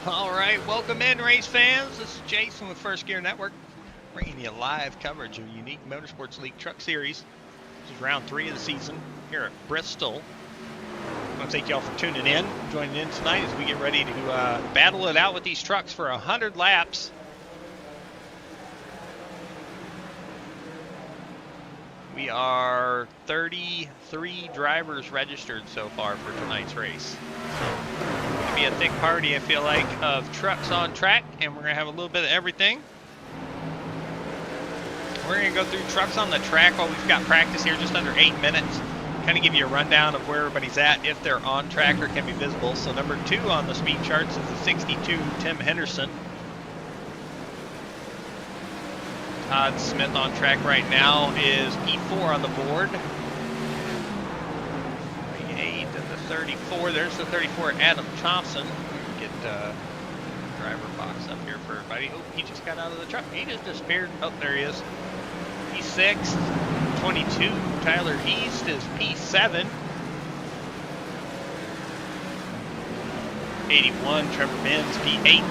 All right, welcome in, race fans. This is Jason with First Gear Network, bringing you live coverage of Unique Motorsports League Truck Series. This is round 3 of the season here at Bristol. I want to thank y'all for tuning in, joining in tonight as we get ready to battle it out with these trucks for 100 laps. We are 33 drivers registered so far for tonight's race. So, it's going to be a thick party, I feel like, of trucks on track, and we're going to have a little bit of everything. We're going to go through trucks on the track while we've got practice here, just under 8 minutes. Kind of give you a rundown of where everybody's at, if they're on track or can be visible. So number 2 on the speed charts is the 62 Tim Henderson. Todd Smith on track right now is P4 on the board. 38 and the 34. There's the 34 Adam Thompson. Get driver box up here for everybody. Oh, he just got out of the truck. He just disappeared. Oh, there he is. P6. 22 Tyler East is P7. 81 Trevor Benz P8.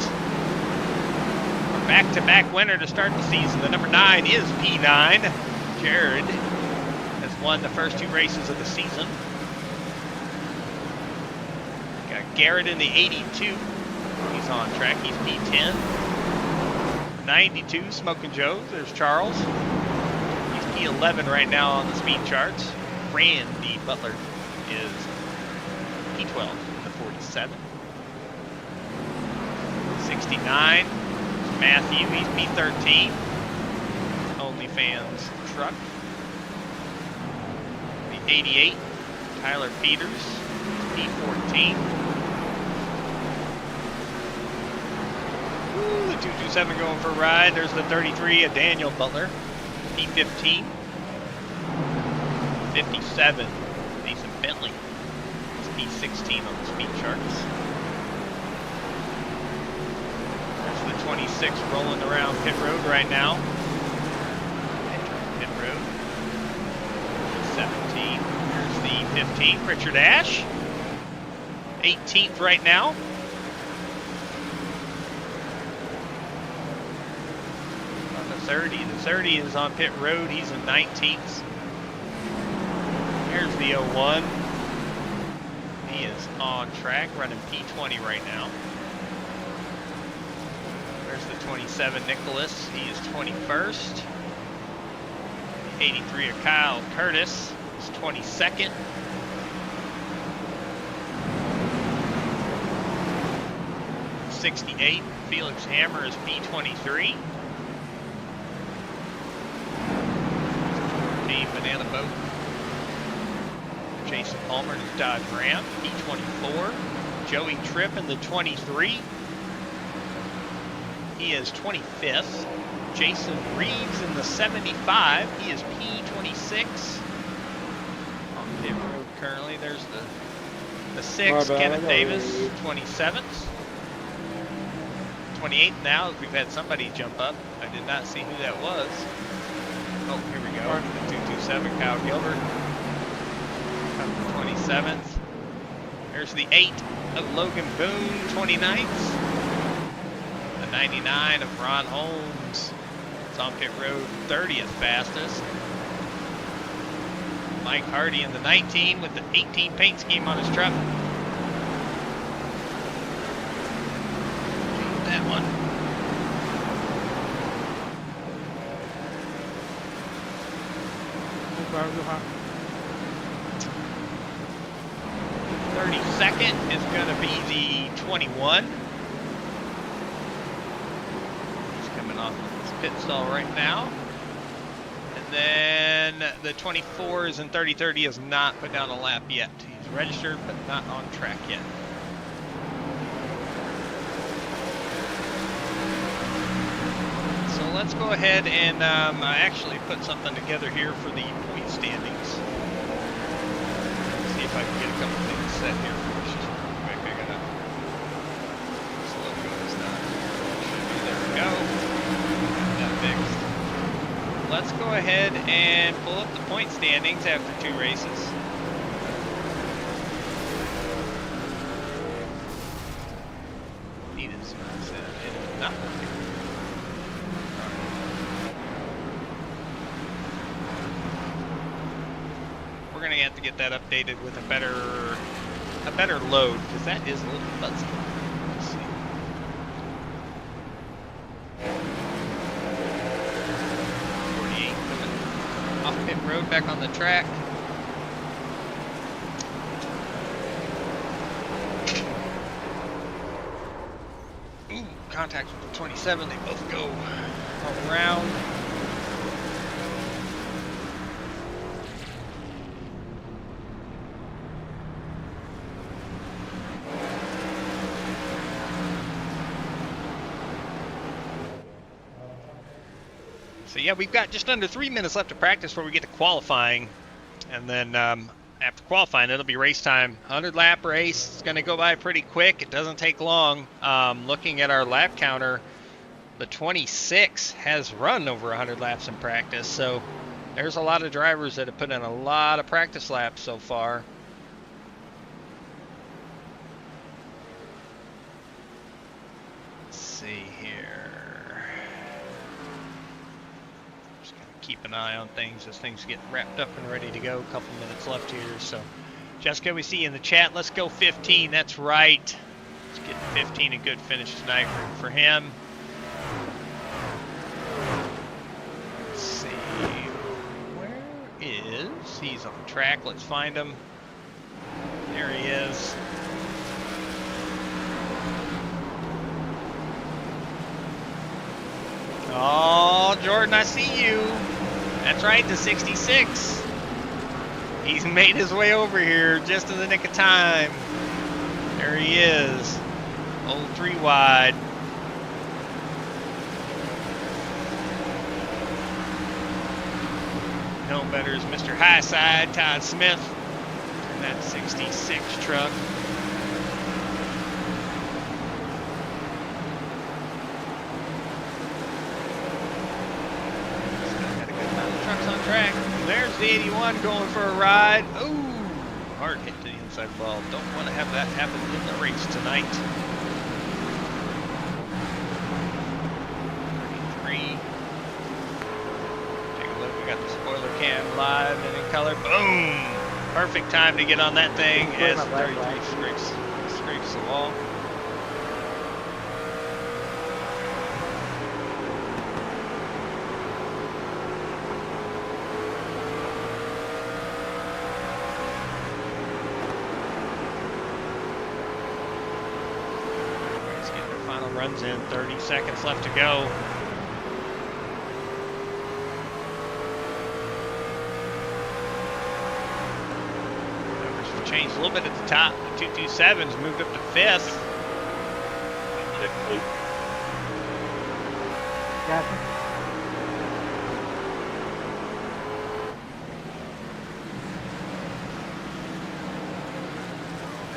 Back-to-back winner to start the season. The number 9 is P9. Jared has won the first 2 races of the season. Got Garrett in the 82. He's on track. He's P10. 92 Smokin' Joe's. There's Charles. He's P11 right now on the speed charts. Randy Butler is P12 in the 47. 69. Matthew, he's P13. OnlyFans truck. The 88, Tyler Peters, P14. Ooh, the 227 going for a ride. There's the 33, Daniel Butler, P15. 57, Nathan Bentley, he's P16 on the speed charts. 26 rolling around pit road right now. Entering pit road. 17. Here's the 15, Richard Ash. 18th right now. On the 30. The 30 is on pit road. He's in 19th. Here's the 01. He is on track, running P20 right now. There's the 27 Nicholas, he is 21st. 83 of Kyle Curtis is 22nd. '68 Felix Hammer is P23. Team Banana Boat. Jason Palmer is Dodge Ram, P24. Joey Tripp in the 23. He is 25th. Jason Reeves in the 75. He is P26. On pit road currently. There's the 6. Kenneth Davis, 27th. 28th now. We've had somebody jump up. I did not see who that was. Oh, here we go. The 227, Kyle Gilbert. Up to 27th. There's the 8 of Logan Boone, 29th. 99 of Ron Holmes. It's on pit road, 30th fastest. Mike Hardy in the 19 with the 18 paint scheme on his truck. Change that one. Hot. 32nd is going to be the 21. Off this pit stall right now. And then the 24 is in 30-30, has not put down a lap yet. He's registered but not on track yet. So let's go ahead and I actually put something together here for the point standings. See if I can get a couple things set here for us just real quick. I gotta, this logo is not, should be, there we go. Let's go ahead and pull up the point standings after 2 races. Need to we're gonna have to get that updated with a better load, because that is a little fuzzy. Let's see. Off pit road, back on the track. Ooh, contact with the 27. They both go all around. So yeah, we've got just under 3 minutes left to practice before we get to qualifying. And then after qualifying, it'll be race time. 100-lap race. It's going to go by pretty quick. It doesn't take long. Looking at our lap counter, the 26 has run over 100 laps in practice. So there's a lot of drivers that have put in a lot of practice laps so far. Let's see here. Keep an eye on things as things get wrapped up and ready to go. A couple minutes left here. So, Jessica, we see you in the chat. Let's go 15. That's right. Let's get 15, a good finish tonight for him. Let's see. Where is... He's on the track. Let's find him. There he is. Oh, Jordan, I see you. That's right, the 66. He's made his way over here just in the nick of time. There he is. Old 3 wide. No better is Mr. Highside, Todd Smith. And that 66 truck. Track. There's the 81 going for a ride. Ooh, hard hit to the inside ball. Don't want to have that happen in the race tonight. 33. Take a look. We got the spoiler cam live and in color. Boom! Perfect time to get on that thing as the 33 scrapes the wall. Runs in, 30 seconds left to go. Numbers have changed a little bit at the top. The 227's moved up to 5th.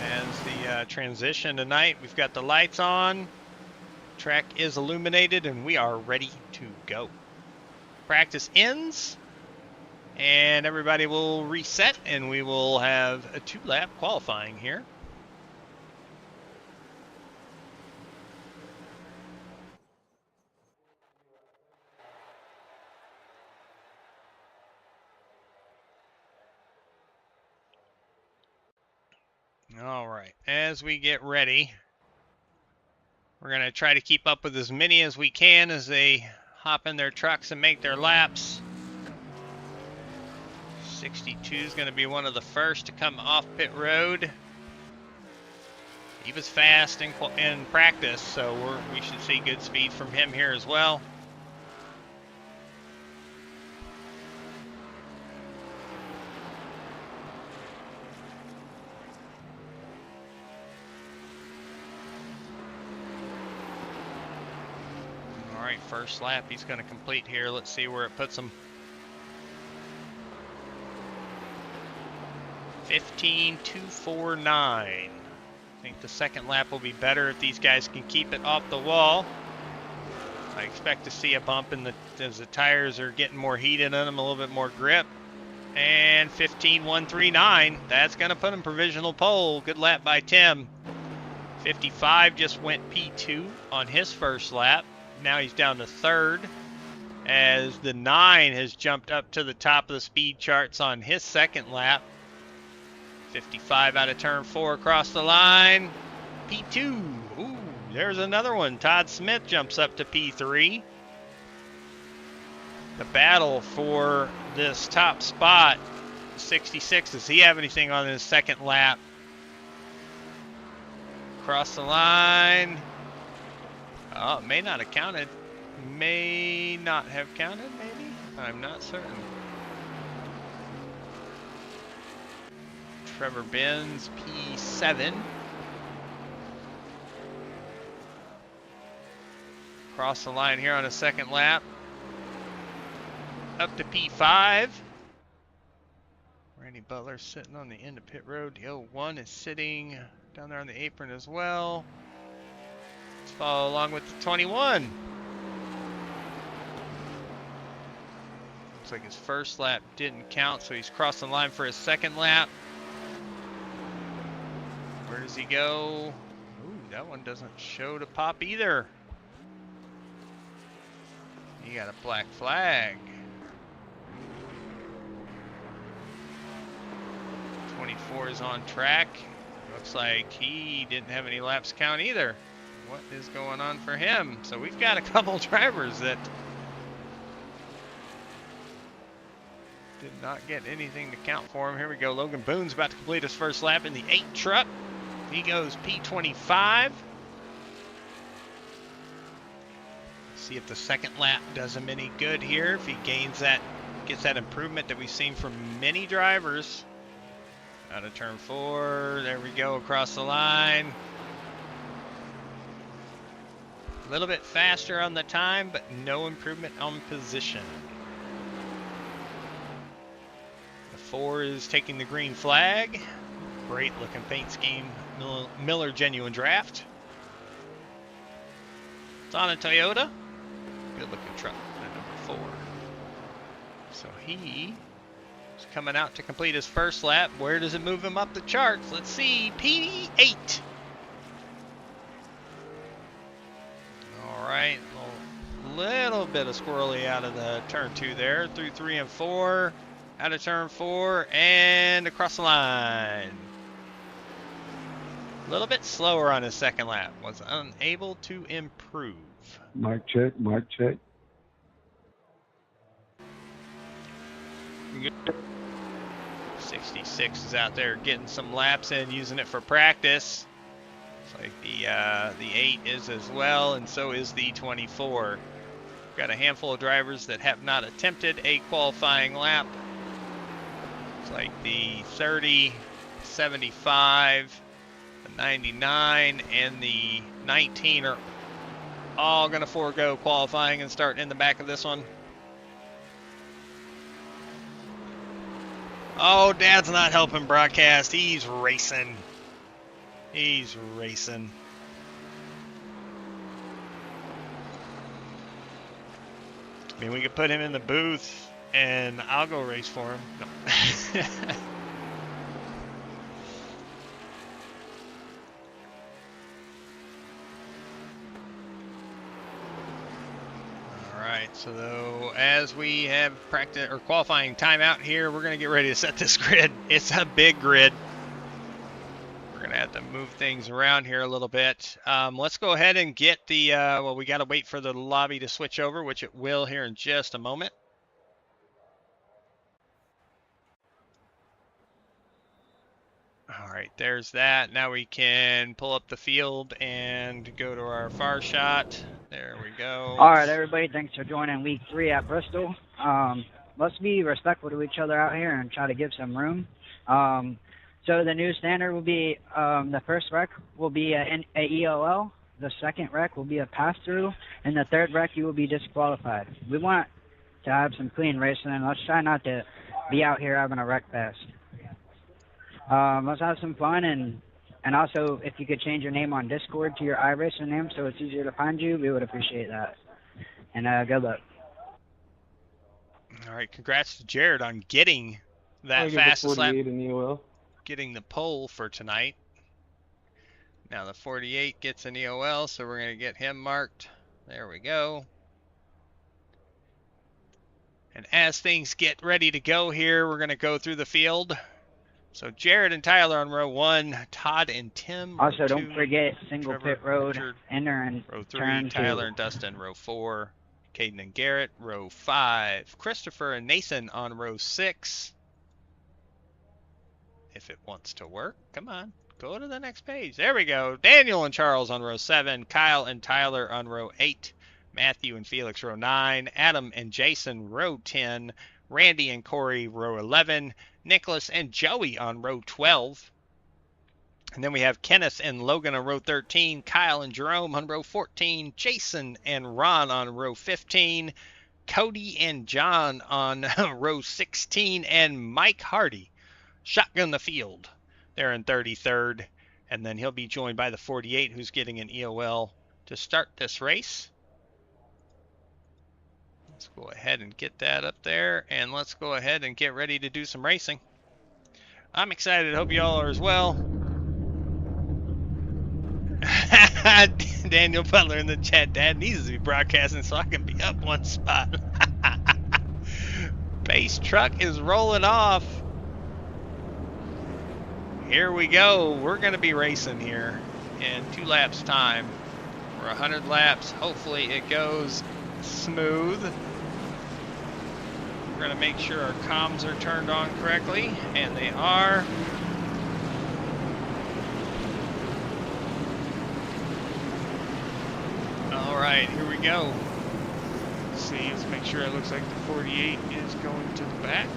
As the transition tonight, we've got the lights on. Track is illuminated and we are ready to go. Practice ends and everybody will reset and we will have a 2-lap qualifying here. All right, as we get ready, we're going to try to keep up with as many as we can as they hop in their trucks and make their laps. 62 is going to be one of the first to come off pit road. He was fast in practice, so we should see good speed from him here as well. First lap he's going to complete here. Let's see where it puts him. 15.249. I think the second lap will be better if these guys can keep it off the wall. I expect to see a bump as the tires are getting more heat in them, a little bit more grip. And 15.139. That's going to put him provisional pole. Good lap by Tim. 55 just went P2 on his first lap. Now he's down to 3rd as the 9 has jumped up to the top of the speed charts on his second lap. 55 out of turn 4 across the line. P2. Ooh, there's another one. Todd Smith jumps up to P3. The battle for this top spot. 66. Does he have anything on his second lap? Across the line. Oh, it may not have counted. May not have counted, maybe? I'm not certain. Trevor Benz, P7. Across the line here on a second lap. Up to P5. Randy Butler sitting on the end of pit road. The 01 is sitting down there on the apron as well. Let's follow along with the 21. Looks like his first lap didn't count, so he's crossing the line for his second lap. Where does he go? Ooh, that one doesn't show to pop either. He got a black flag. 24 is on track. Looks like he didn't have any laps count either. What is going on for him? So we've got a couple drivers that did not get anything to count for him. Here we go. Logan Boone's about to complete his first lap in the 8 truck. He goes P25. See if the second lap does him any good here. If he gains that, gets that improvement that we've seen from many drivers. Out of turn 4. There we go, across the line. A little bit faster on the time, but no improvement on position. The 4 is taking the green flag. Great looking paint scheme. Miller Genuine Draft. It's on a Toyota. Good looking truck at number 4. So he is coming out to complete his first lap. Where does it move him up the charts? Let's see. P8. All right. A little bit of squirrely out of the turn 2 there. Through 3 and 4. Out of turn 4 and across the line. A little bit slower on his second lap. Was unable to improve. Mic check, mic check. 66 is out there getting some laps in, using it for practice. Looks like the 8 is as well, and so is the 24. We've got a handful of drivers that have not attempted a qualifying lap. Looks like the 30, 75, the 99, and the 19 are all going to forego qualifying and start in the back of this one. Oh, Dad's not helping broadcast. He's racing. He's racing. I mean, we could put him in the booth and I'll go race for him. No. So as we have practice or qualifying timeout here, we're going to get ready to set this grid. It's a big grid. We're going to have to move things around here a little bit. Let's go ahead and get the, well, we got to wait for the lobby to switch over, which it will here in just a moment. All right, there's that. Now we can pull up the field and go to our far shot. There we go. All right, everybody, thanks for joining week 3 at Bristol. Let's be respectful to each other out here and try to give some room. So the new standard will be the first wreck will be a EOL, the second wreck will be a pass-through, and the third wreck you will be disqualified. We want to have some clean racing, and let's try not to be out here having a wreck fest. Let's have some fun, and also if you could change your name on Discord to your iRacer name so it's easier to find you, we would appreciate that. And good luck. All right, congrats to Jared on getting that fastest lap, getting the pole for tonight. Now the 48 gets an EOL, so we're going to get him marked. There we go. And as things get ready to go here, we're going to go through the field. So Jared and Tyler on row 1, Todd and Tim. Also, row don't 2, forget single Trevor, pit road, Richard, enter and row 3, turn Tyler 2. and Dustin, row 4, Caden and Garrett, row 5, Christopher and Nathan on row 6. If it wants to work, come on, go to the next page. There we go. Daniel and Charles on row 7, Kyle and Tyler on row 8, Matthew and Felix row 9, Adam and Jason row 10, Randy and Corey row 11, Nicholas and Joey on row 12. And then we have Kenneth and Logan on row 13, Kyle and Jerome on row 14, Jason and Ron on row 15, Cody and John on row 16, and Mike Hardy shotgun the field. They're in 33rd, and then he'll be joined by the 48, who's getting an EOL to start this race. Let's go ahead and get that up there, and let's go ahead and get ready to do some racing. I'm excited. Hope you all are as well. Daniel Butler in the chat. Dad needs to be broadcasting so I can be up one spot. Base truck is rolling off. Here we go. We're going to be racing here in 2 laps time. For 100 laps. Hopefully it goes smooth. We're going to make sure our comms are turned on correctly, and they are. All right, here we go. Let's see, let's make sure it looks like the 48 is going to the back.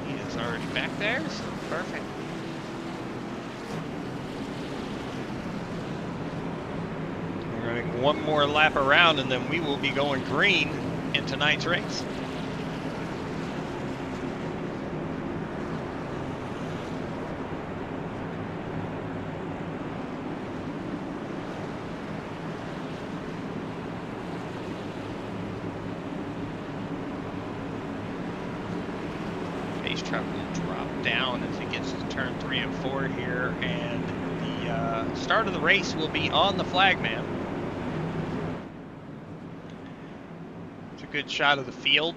He is already back there, so perfect. We're running one more lap around, and then we will be going green in tonight's race. Truck will drop down as it gets to turn 3 and 4 here, and the start of the race will be on the flagman. It's a good shot of the field.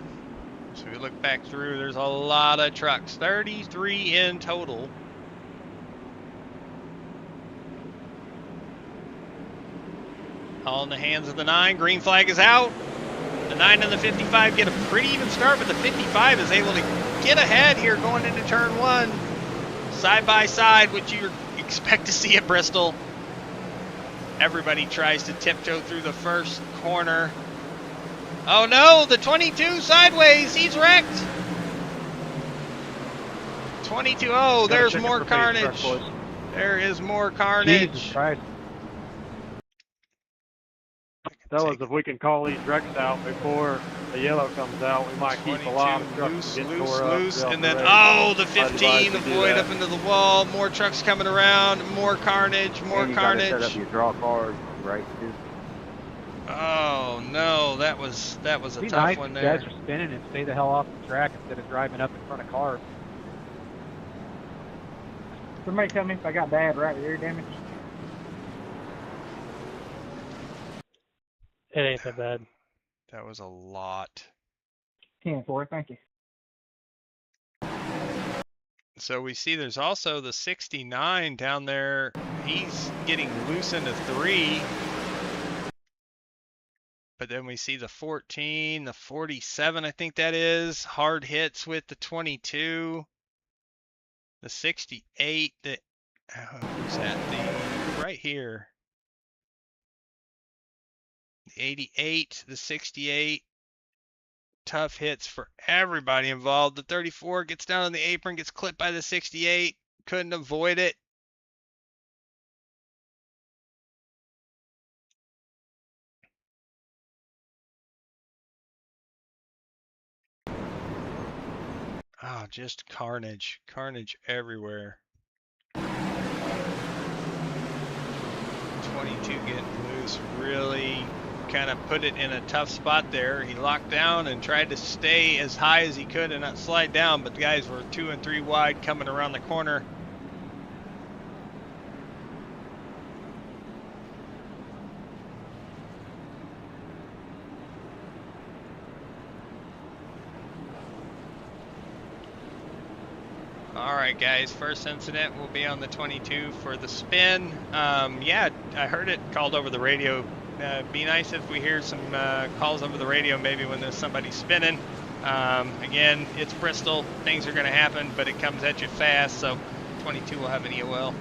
So we look back through, there's a lot of trucks, 33 in total. All in the hands of the 9. Green flag is out. The 9 and the 55 get a pretty even start, but the 55 is able to get ahead here going into turn 1. Side by side, which you expect to see at Bristol. Everybody tries to tiptoe through the first corner. Oh no, the 22 sideways, he's wrecked. 22, oh, there's more carnage. There is more carnage. Jesus Christ. Fellas, if we can call these wrecks out before the yellow comes out, we might keep a lot of trucks from getting tore up. Loose, and then, oh, the 15, the void up into the wall, more trucks coming around, more carnage, more carnage. Set up your draw cars, right, too. Oh, no, that was a tough one there. Guys are spinning and stay the hell off the track instead of driving up in front of cars. Somebody tell me if I got bad right rear damage. It ain't that bad. That was a lot. 10-4, thank you. So we see there's also the 69 down there. He's getting loose into 3. But then we see the 14, the 47, I think that is. Hard hits with the 22. The 68, who's that? The right here. The 88, the 68. Tough hits for everybody involved. The 34 gets down on the apron, gets clipped by the 68. Couldn't avoid it. Oh, just carnage. Carnage everywhere. 22 getting loose really kind of put it in a tough spot there. He locked down and tried to stay as high as he could and not slide down, but the guys were 2 and 3 wide coming around the corner. All right, guys. First incident will be on the 22 for the spin. Yeah, I heard it called over the radio. Be nice if we hear some calls over the radio, maybe when there's somebody spinning. Again, it's Bristol. Things are going to happen, but it comes at you fast. So 22 will have an EOL.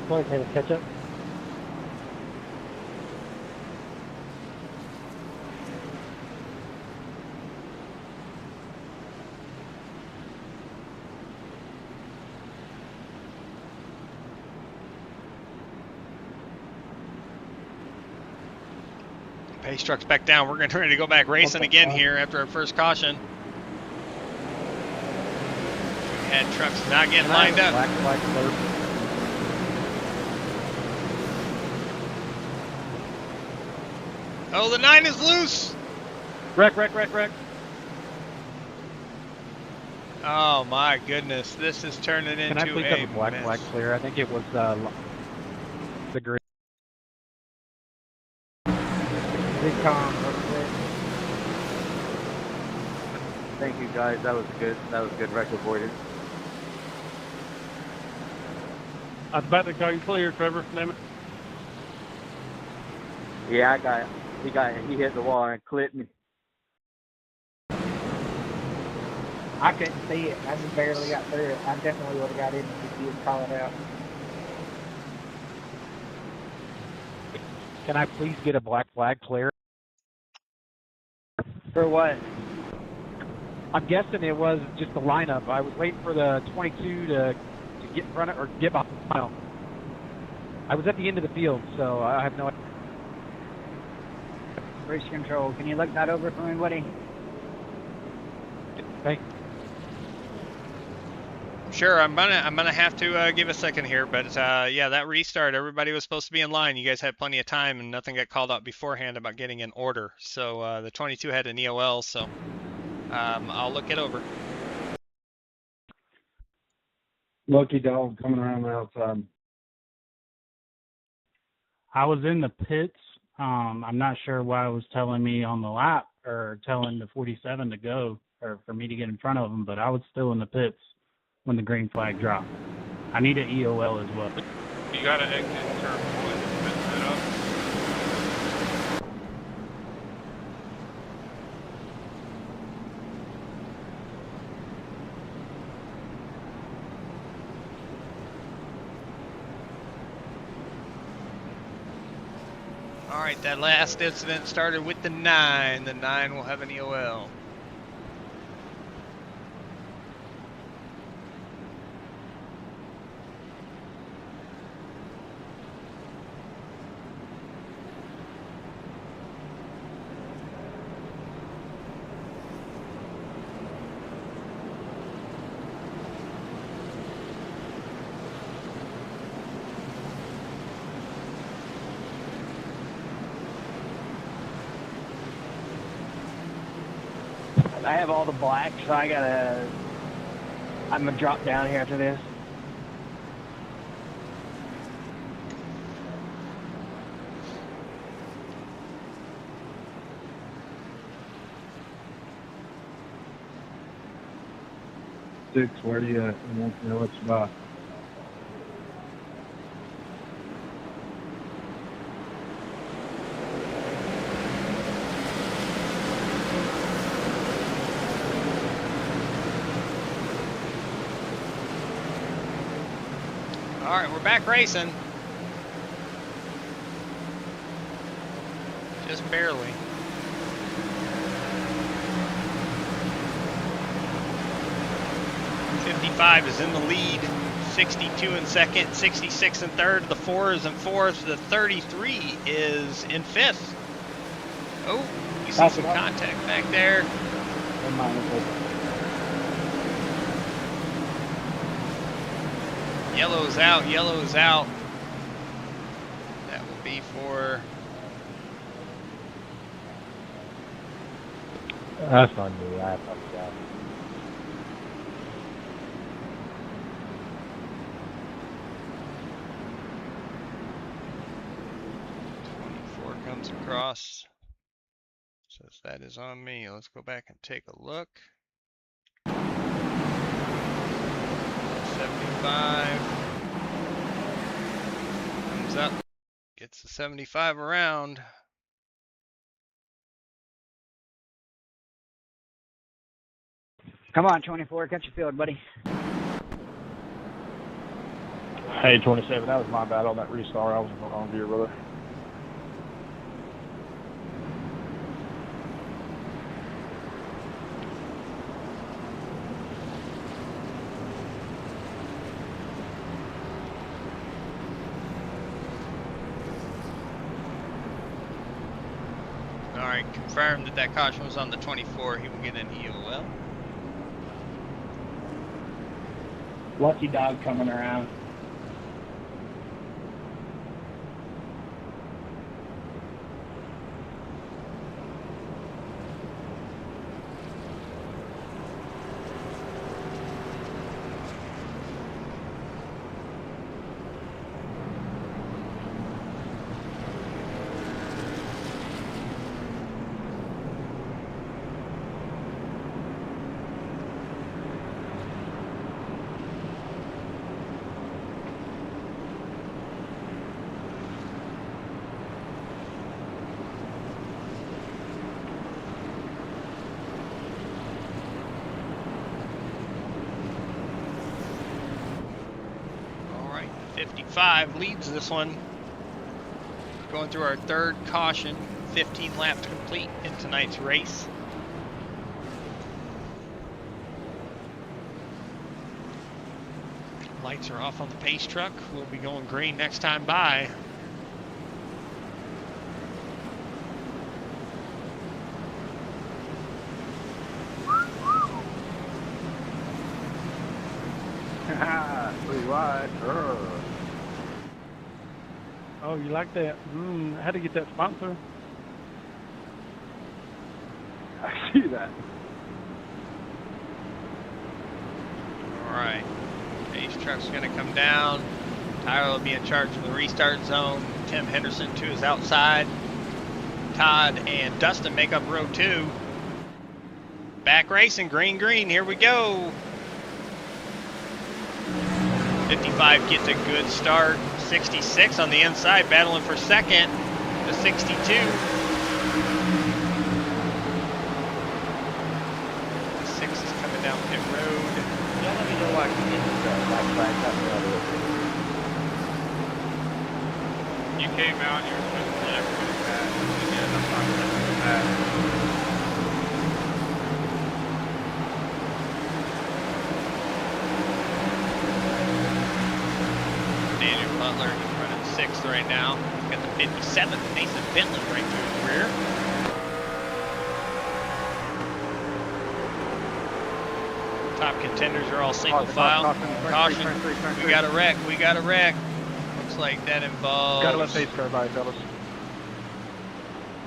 Go ahead and catch up. Pace truck's back down. We're ready to go back racing again here after our first caution. We had trucks not getting lined up. Black flag clear. Oh, the 9 is loose. Wreck. Oh my goodness, this is turning into Can I please have a black mess. flag clear? I think it was the green. Big Tom, real quick. Thank you guys. That was good. That was good wreck avoidance. I was about to call you clear, Trevor. Name it. Yeah, he hit the wall and clipped me. I couldn't see it. I just barely got through it. I definitely would have got in if you would call it out. Can I please get a black flag clear? For what? I'm guessing it was just the lineup. I was waiting for the 22 to get in front of or get off the mile. I was at the end of the field, so I have no idea. Race control. Can you look that over for me, buddy? Thank Sure, I'm gonna have to give a second here, but yeah, that restart, everybody was supposed to be in line. You guys had plenty of time, and nothing got called out beforehand about getting in order. So the 22 had an EOL, so I'll look it over. Lucky dog coming around the outside. I was in the pits. I'm not sure why it was telling me on the lap or telling the 47 to go or for me to get in front of them, but I was still in the pits when the green flag dropped. I need an EOL as well. You got to exit turn 1 and set up. All right, that last incident started with the 9. The 9 will have an EOL. I have all the black, so I'm gonna drop down here after this. Six, where do you at? I want to know what you buy. All right, we're back racing. Just barely. 55 is in the lead. 62 in second. 66 in third. The 4 is in fourth. The 33 is in fifth. Oh, we see some contact back there. Yellow's out, yellow's out. That will be for... That's on me. I apologize. Comes across. Says that is on me. Let's go back and take a look. 75. Comes up. Gets the 75 around. Come on, 24, catch your field, buddy. Hey, 27, that was my bad on that restart. I wasn't going on gear, brother. All right, confirmed that caution was on the 24. He will get an EOL. Lucky dog coming around. All right, 55 leads this one. Going through our third caution, 15 laps complete in tonight's race. Lights are off on the pace truck. We'll be going green next time by. Pretty wide. Oh, you like that? I had to get that sponsor. I see that. All right, pace truck's gonna come down. Tyler will be in charge of the restart zone. Tim Henderson to his outside. Todd and Dustin make up row 2. Back racing, green, green, here we go. 55 gets a good start. 66 on the inside, battling for second. The 62. 6 is coming down pit road. Y'all let me know why I can get this back up the other way. You came out, you were supposed to let everybody pass. Yeah, that's not really bad. Butler, he's running 6th right now. He's got the 57th, Mason Bentley right through his rear. Top contenders are all single file. Caution, we got a wreck, we got a wreck. Looks like that involves... Gotta let pace car by, fellas.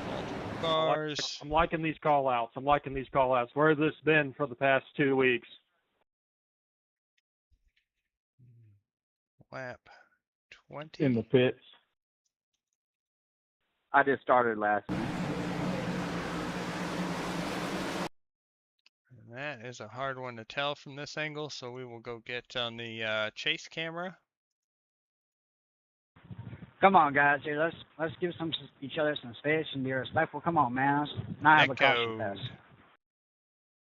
Multiple cars. I'm liking these call-outs. Where has this been for the past 2 weeks? Lap 20. In the pits. I just started last. And that is a hard one to tell from this angle, so we will go get on the chase camera. Come on, guys. Here, let's give each other some space and be respectful. Come on, man. Let's not have a caution pass.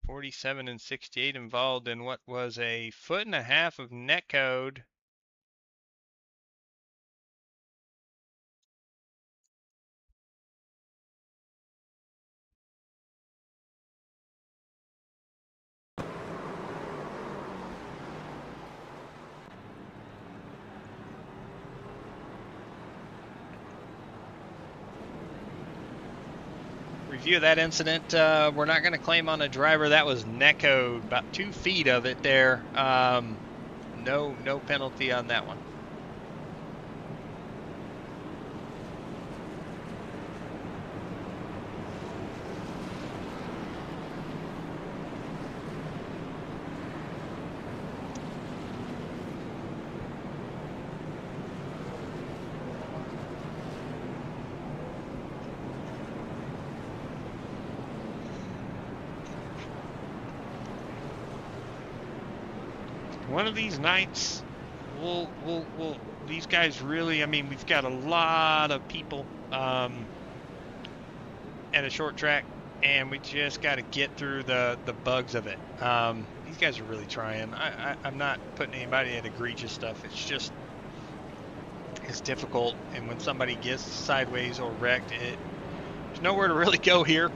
47 and 68 involved in what was a 1.5 foot of netcode. Review of that incident, we're not going to claim on a driver. That was netcode, about 2 feet of it there. No penalty on that one. one of these nights, we'll these guys really, I mean, we've got a lot of people at a short track, and we just got to get through the bugs of it. These guys are really trying. I'm not putting anybody at egregious stuff. It's just, it's difficult, and when somebody gets sideways or wrecked, there's nowhere to really go here.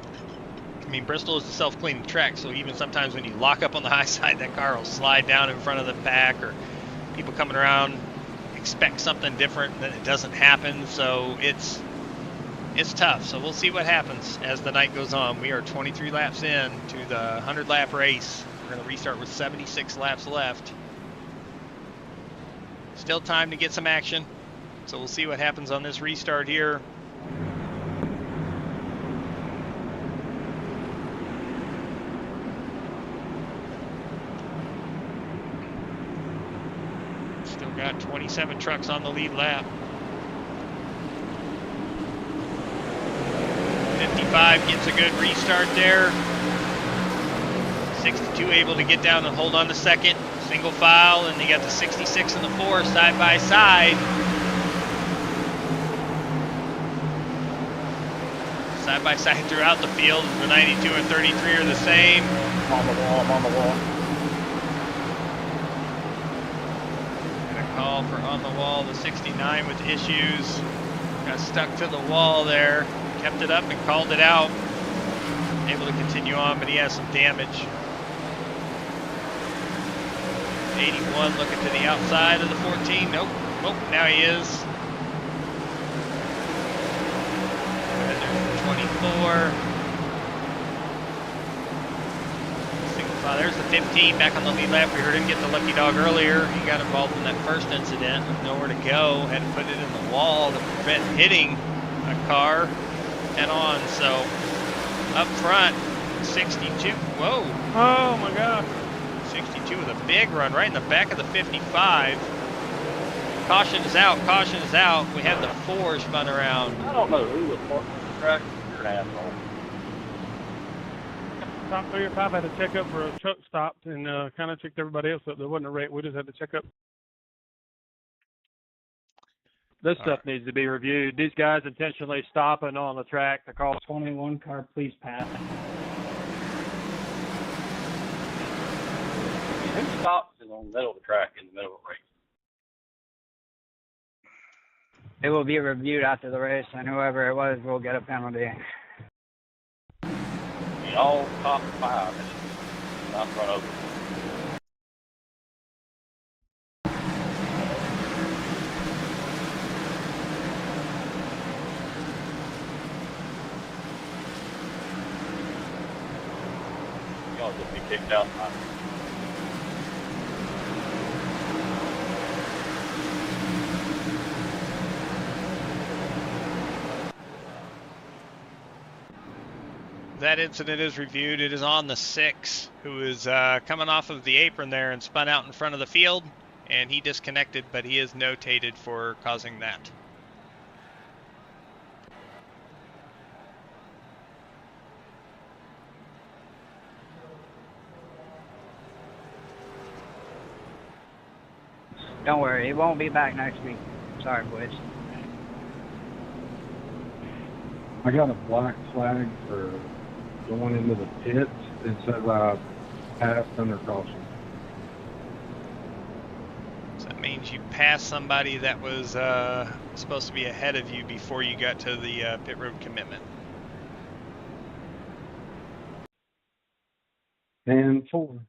I mean, Bristol is a self-cleaning track, so even sometimes when you lock up on the high side, that car will slide down in front of the pack, or people coming around expect something different, then it doesn't happen. So it's tough. So we'll see what happens as the night goes on. We are 23 laps in to the 100-lap race. We're going to restart with 76 laps left. Still time to get some action. So we'll see what happens on this restart here. Still got 27 trucks on the lead lap. 55 gets a good restart there. 62 able to get down and hold on to second. Single file, and you got the 66 and the 4 side by side. Side by side throughout the field. The 92 and 33 are the same. I'm on the wall, I'm on the wall. And a call for on the wall. The 69 with issues. Got stuck to the wall there. Kept it up and called it out. Able to continue on, but he has some damage. 81 looking to the outside of the 14. Nope. Nope, now he is. And there's 24. Single file. There's the 15 back on the lead lap. We heard him get the lucky dog earlier. He got involved in that first incident with nowhere to go. Had to put it in the wall to prevent hitting a car head on. So up front, 62. Whoa. Oh my God. 62 with a big run right in the back of the 55. Caution is out. Caution is out. We have the 4 spun around. I don't know who was parked on the track. You're an asshole. Top 3 or 5 had to check up for a truck stopped and kind of checked everybody else up. There wasn't a wreck. We just had to check up. This stuff needs to be reviewed. These guys intentionally stopping on the track to cause 21 car, please pass. Who stops is on the middle of the track in the middle of the race? It will be reviewed after the race, and whoever it was will get a penalty. I mean, all top 5 and not run over. Y'all just be kicked out. That incident is reviewed. It is on the 6, who is coming off of the apron there and spun out in front of the field, and he disconnected, but he is notated for causing that. Don't worry, he won't be back next week. Sorry, boys. I got a black flag for going into the pits. It says I passed under caution. So that means you passed somebody that was supposed to be ahead of you before you got to the pit road commitment. And 4.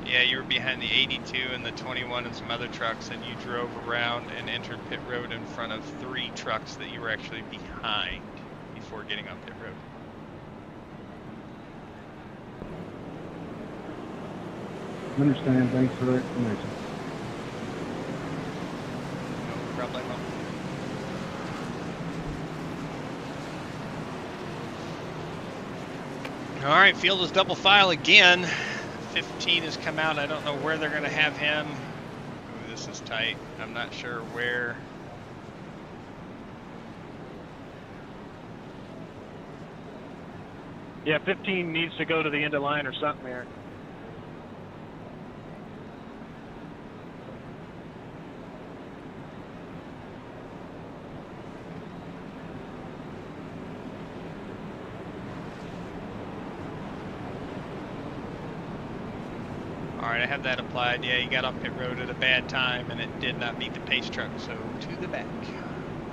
Yeah, you were behind the 82 and the 21 and some other trucks, and you drove around and entered pit road in front of 3 trucks that you were actually behind before getting on pit road. Understand. Thanks for the explanation. No problem. All right, field is double file again. 15 has come out. I don't know where they're going to have him. Ooh, this is tight. I'm not sure where. Yeah, 15 needs to go to the end of line or something there. All right, I have that applied. Yeah, you got off pit road at a bad time, and it did not beat the pace truck, so to the back.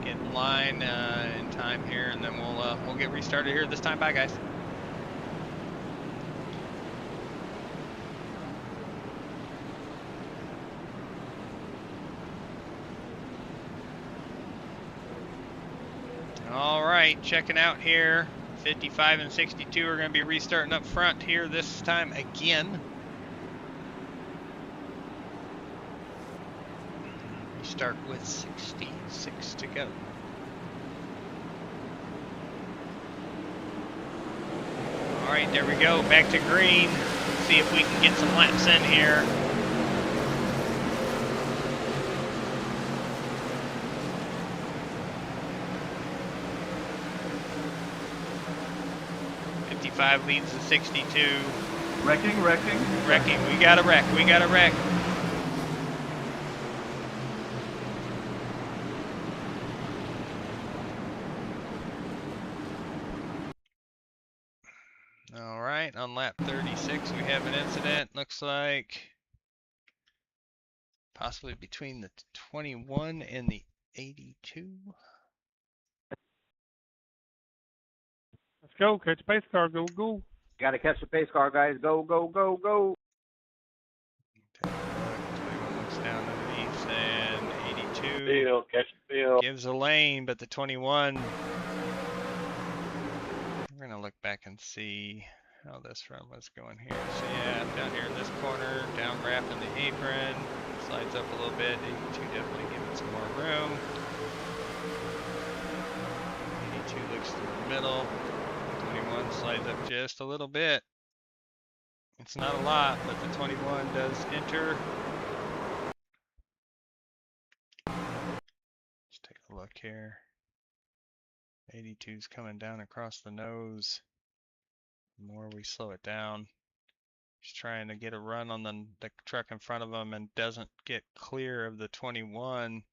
Get in line in time here, and then we'll get restarted here this time. Bye, guys. All right, checking out here. 55 and 62 are going to be restarting up front here this time again. We start with 66 to go. All right, there we go. Back to green. See if we can get some laps in here. Leads to 62. Wrecking. We got a wreck. All right, on lap 36 we have an incident. Looks like possibly between the 21 and the 82. Let's go. Catch the pace car. Go. Got to catch the pace car, guys. Go. 21 looks down underneath, and 82 Catch the field. gives a lane, but the 21. We're gonna look back and see how this run was going here. So yeah, down here in this corner, down wrapping the apron, slides up a little bit. 82 definitely giving some more room. 82 looks through the middle. 21 slides up just a little bit. It's not a lot, but the 21 does enter. Let's take a look here. 82's coming down across the nose. The more we slow it down, he's trying to get a run on the truck in front of him and doesn't get clear of the 21.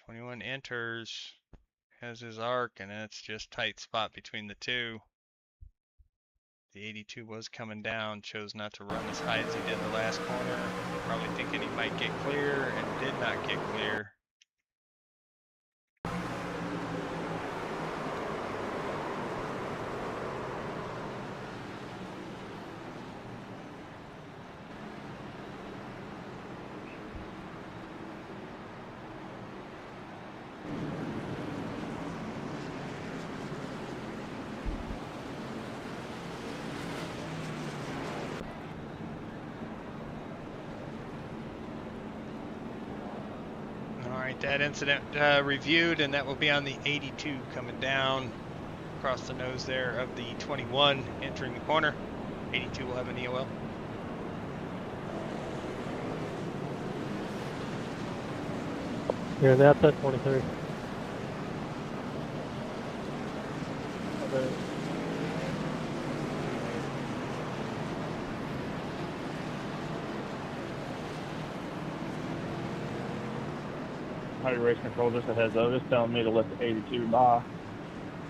21 enters, has his arc, and it's just tight spot between the two. The 82 was coming down, chose not to run as high as he did the last corner, probably thinking he might get clear and did not get clear. That incident reviewed, and that will be on the 82 coming down across the nose there of the 21 entering the corner. 82 will have an EOL. Yeah, that's at 23. How do race control just a heads up? It's telling me to let the 82 by.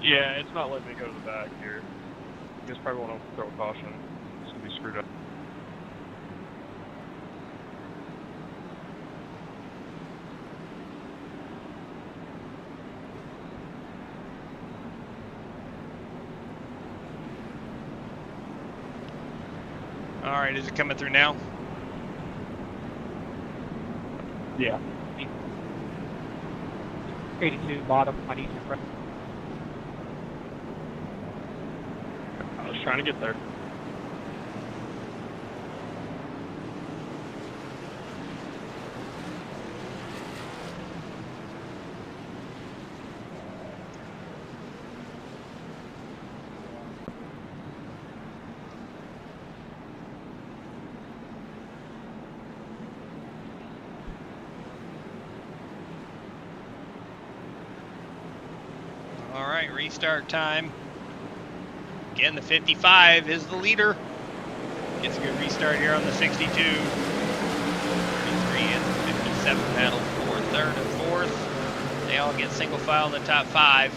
Yeah, it's not letting me go to the back here. You guys probably want to throw a caution. It's going to be screwed up. All right, is it coming through now? Yeah. 82 bottom on each front. I was trying to get there. All right, restart time. Again, the 55 is the leader. Gets a good restart here on the 62. 33 and the 57 battle for third and fourth. They all get single file in the top 5.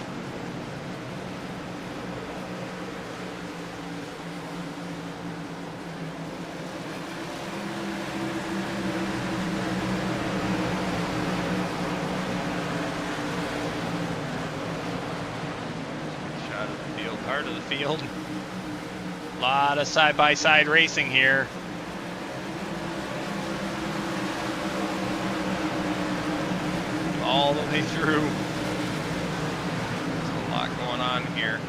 Shot of the field, heart of the field. A lot of side-by-side racing here. All the way through. There's a lot going on here.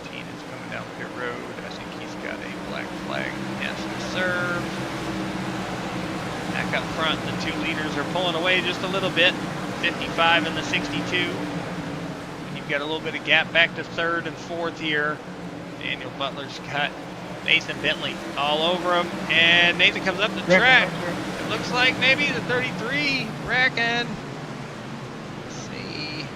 15 is coming down pit road. I think he's got a black flag. Yes, to serve. Back up front, the 2 leaders are pulling away just a little bit. 55 and the 62. Got a little bit of gap back to third and fourth here. Daniel Butler's cut. Nathan Bentley all over him, and Nathan comes up the track. It looks like maybe the 33 wrecking. Let's see.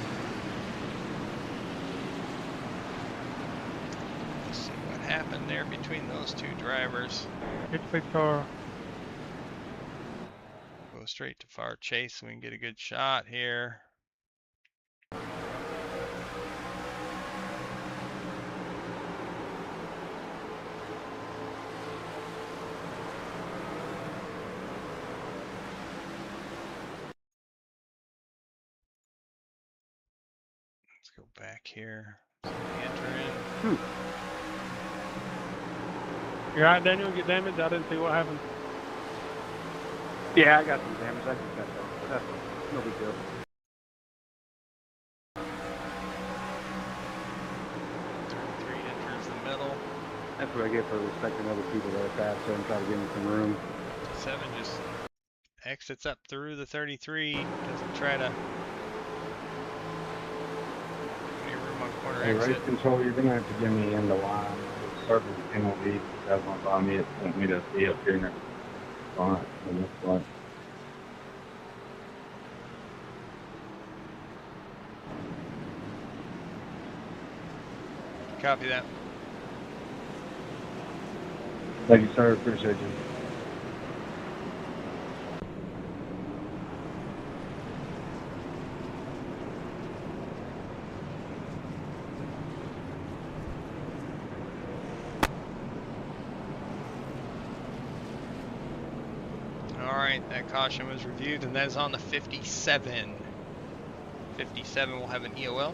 Let's see what happened there between those 2 drivers. Get the car. Go straight to far chase so we can get a good shot here. Let's go back here. Enter in. You alright, Daniel? Get damaged? I didn't see what happened. Yeah, I got some damage. I just got that. That's no big deal. 33 enters the middle. That's what I get for respecting other people that are faster and try to give them some room. 7 just exits up through the 33. Doesn't try to. Any room on corner Hey, exit. race control, you're going to have to give me in the line. Start with the penalty. That's what I me. It want me to be up here next front. It looks like. Copy that. Thank you, sir. Appreciate you. Alright, that caution was reviewed, and that is on the 57. 57 will have an EOL.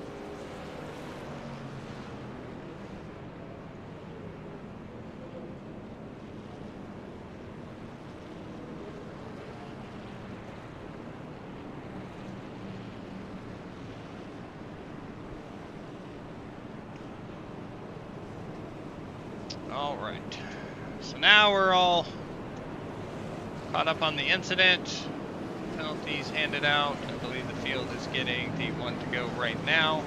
Alright, so now we're all caught up on the incident. Penalties handed out. I believe the field is getting the one to go right now.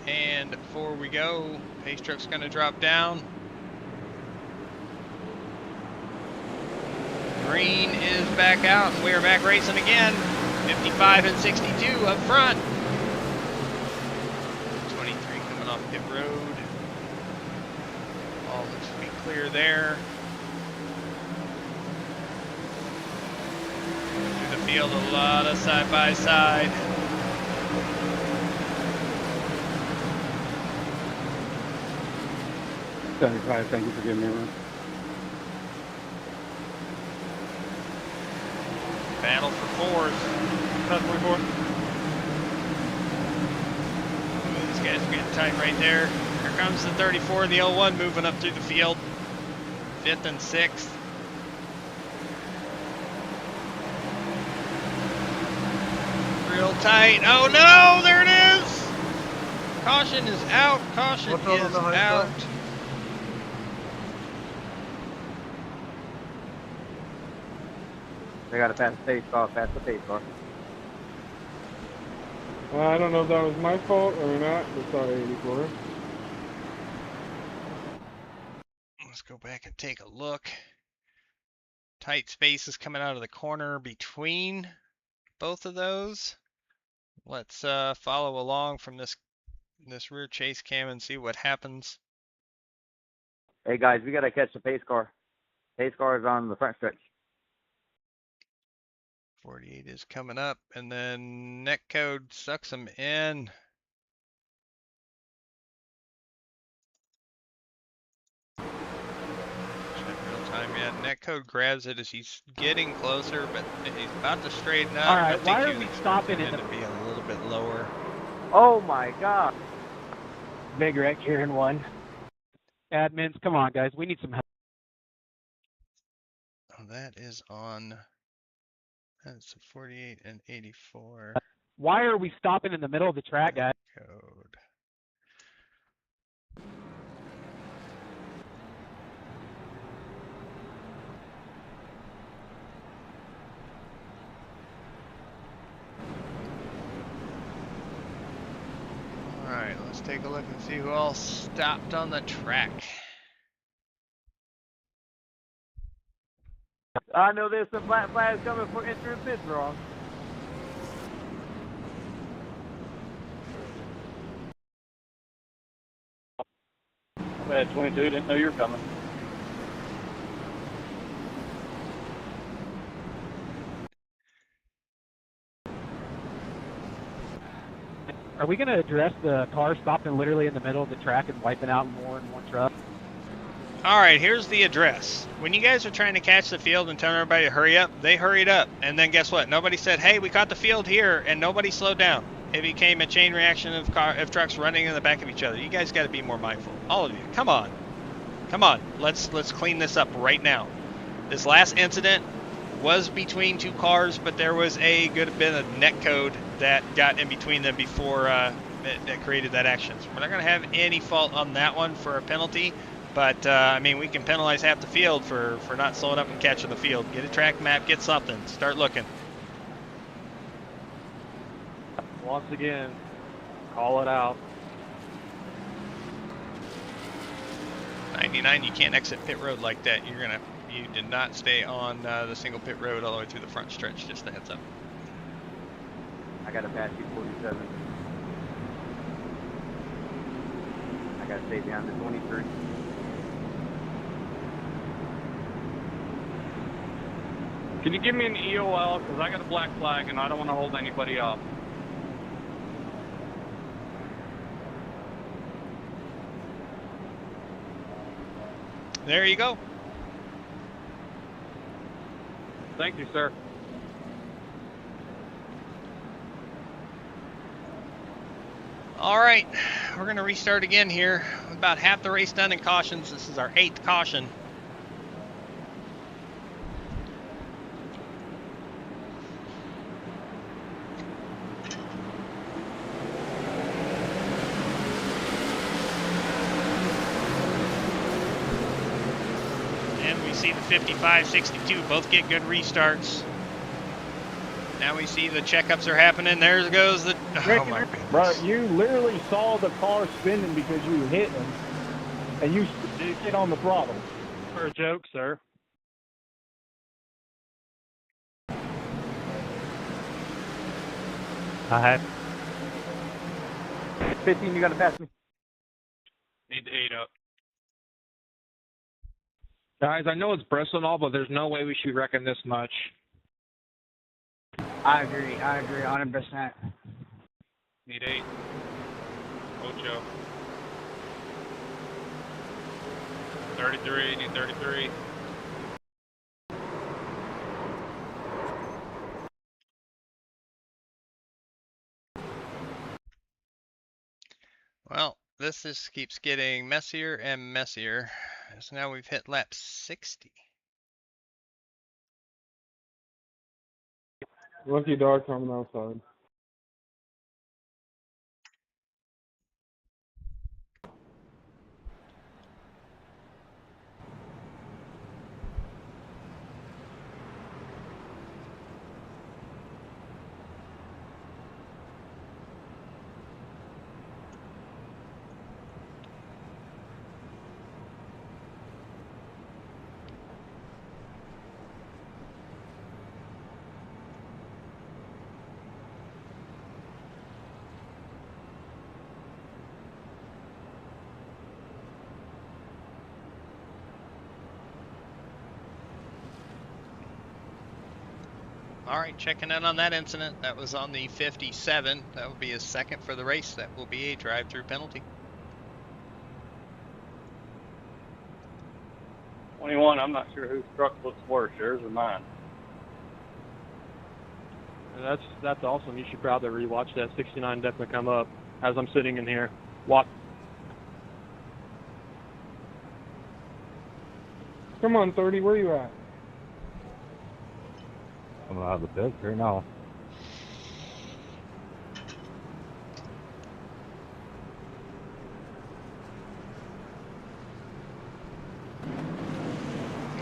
And before we go, pace truck's going to drop down. Green is back out, and we are back racing again. 55 and 62 up front. 23 coming off pit road. All looks to be clear there. Through the field, a lot of side-by-side. Thank you for giving me a run. Battle for fourth. These guys are getting tight right there. Here comes the 34 and the 01 moving up through the field. 5th and 6th. Real tight. Oh no, there it is! Caution is out. Caution is out. They got to pass the pace car, pass the pace car. I don't know if that was my fault or not, but sorry, 84. Let's go back and take a look. Tight spaces coming out of the corner between both of those. Let's follow along from this rear chase cam and see what happens. Hey guys, we got to catch the pace car. Pace car is on the front stretch. 48 is coming up, and then netcode sucks him in. Real time, yeah. Netcode grabs it as he's getting closer, but he's about to straighten up. All right, I why think are we stopping in the... to be a little bit lower. Oh my God! Big wreck here in one. Admins, come on, guys. We need some help. Oh, that is on. That's 48 and 84. Why are we stopping in the middle of the track, guys? Code. All right, let's take a look and see who else stopped on the track. I know there's some black flags coming for entering pits wrong. Bad 22, didn't know you were coming. Are we going to address the car stopping literally in the middle of the track and wiping out more and more trucks? All right, here's the address. When you guys are trying to catch the field and telling everybody to hurry up, they hurried up. And then guess what? Nobody said, hey, we caught the field here, and nobody slowed down. It became a chain reaction of trucks running in the back of each other. You guys got to be more mindful. All of you, come on. Come on, let's clean this up right now. This last incident was between two cars, but there was a good bit of netcode that got in between them before that created that action. So we're not going to have any fault on that one for a penalty, but I mean, we can penalize half the field for not slowing up and catching the field. Get a track map, get something, start looking. Once again, call it out. 99, you can't exit pit road like that. You did not stay on the single pit road all the way through the front stretch, just a heads up. I got to pass you 47. I got to stay down to 23. Can you give me an EOL? Because I got a black flag and I don't want to hold anybody up. There you go. Thank you, sir. All right, we're going to restart again here. About half the race done in cautions. This is our 8th caution. And we see the 55, 62 both get good restarts. Now we see the checkups are happening. There goes the... Oh my goodness. Bro, you literally saw the car spinning because you hit him, and you hit on the throttle. For a joke, sir. I had 15, you got to pass me. Need to 8 up. Guys, I know it's Bristol and all, but there's no way we should reckon this much. I agree 100%. Need 8. Ocho. 33, need 33. Well, this just keeps getting messier and messier. So now we've hit lap 60. Lucky dog coming outside. All right, checking in on that incident. That was on the 57. That will be his second for the race. That will be a drive-through penalty. 21, I'm not sure whose truck looks worse, yours or mine. That's awesome. You should probably rewatch that. 69 definitely come up as I'm sitting in here. Watch. Come on, 30, where you at? Coming out of the pit right now.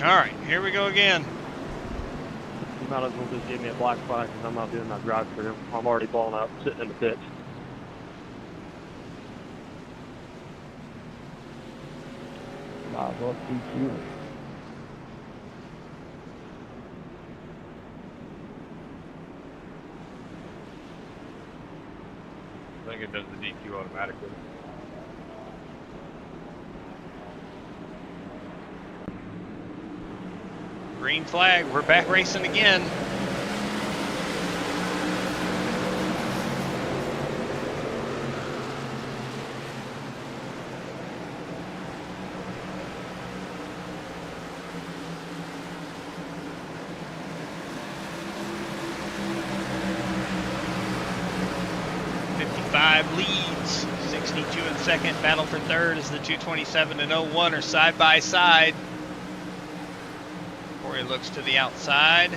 All right, here we go again. You might as well just give me a black flag because I'm not doing my drive-through. I'm already blown up, sitting in the pits. Might as well DQ. I think it does the DQ automatically. Green flag, we're back racing again. Leads, 62 in second. Battle for third is the 227 and 01 are side by side. Corey looks to the outside.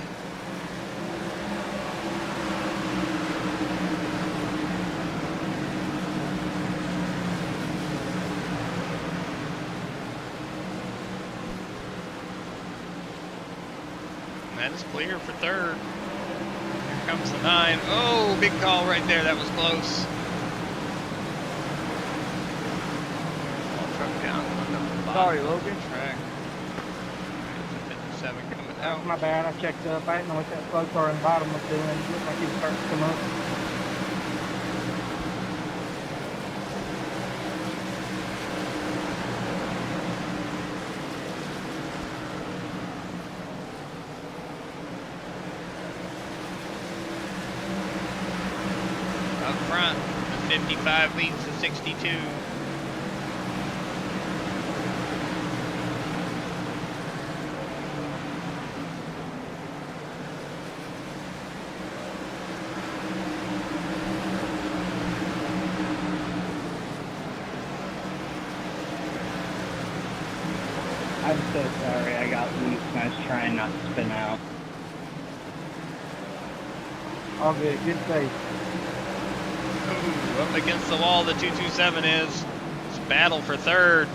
And that is clear for third. Here comes the 9. Oh, big call right there. That was close. Sorry, Logan. Track. 57 coming out. My bad, I checked up. I didn't know what that slow car in the bottom was doing. It looked like it was starting to come up. Up front, the 55 leads the 62. I'm so sorry I got loose and I was trying not to spin out. All good, good save. Ooh, up against the wall the 227 is. It's battle for third.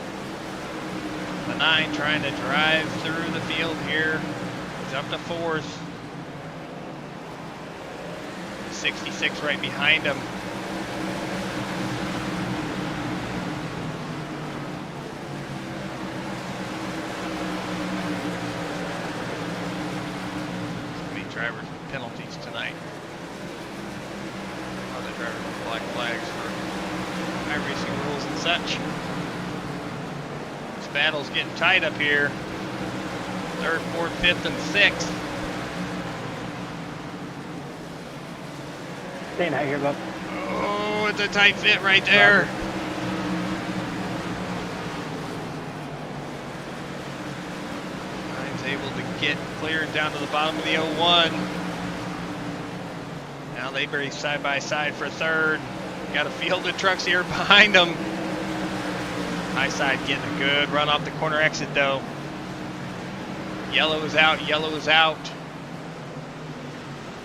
The 9 trying to drive through the field here. He's up to fourth. 66 right behind him. Drivers with penalties tonight. Other drivers with black flags for high racing rules and such. This battle's getting tight up here. Third, fourth, fifth, and sixth. Staying out here, bud. Oh, it's a tight fit right there. Able to get cleared down to the bottom of the 01. Now they race side by side for third. Got a field of trucks here behind them. High side getting a good run off the corner exit though. Yellow is out, yellow is out.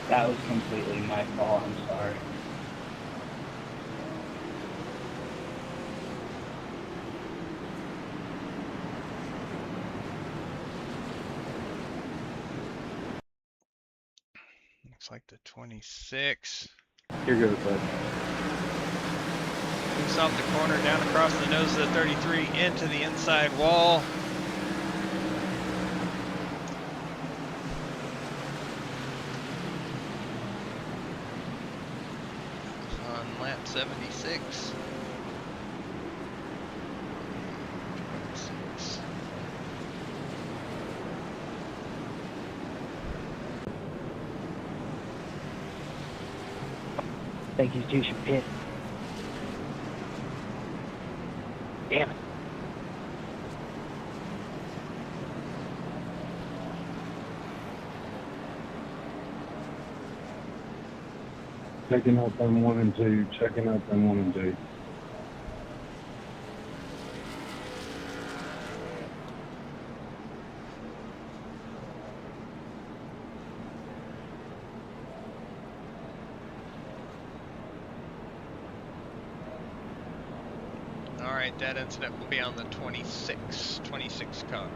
That was completely my fault, I'm sorry. Looks like the 26. You're good, bud. Moves off the corner, down across the nose of the 33, into the inside wall. On lap 76. 26. think he's due some pit. Damn it. Checking up on 1 and 2, checking up on 1 and 2. All right, that incident will be on the 26 car.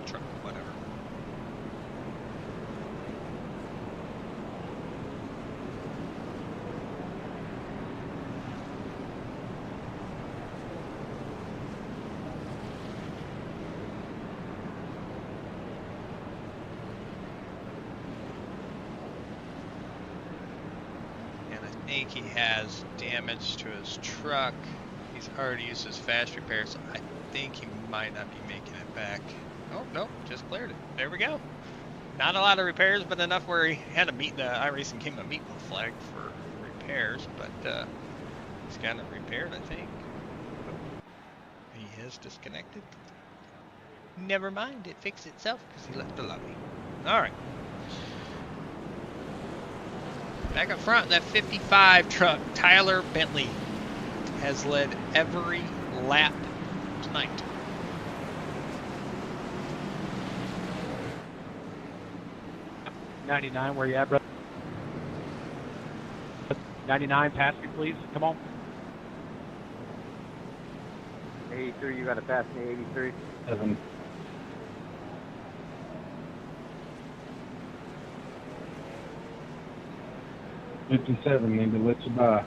Truck, whatever. I think he has damage to his truck. He's already used his fast repair, so I think he might not be making it back. Oh, no, just cleared it. There we go. Not a lot of repairs, but enough where he had to meet the iRacing came a meet with flag for repairs, but he's got it repaired, I think. He is disconnected. Never mind, it fixed itself because he left the lobby. All right. Back up front, that 55 truck, Tyler Bentley, has led every lap tonight. '99, where you at, brother? 99, pass me, please. Come on. 83, you got to pass me, 83. 7. $57, need to let you by.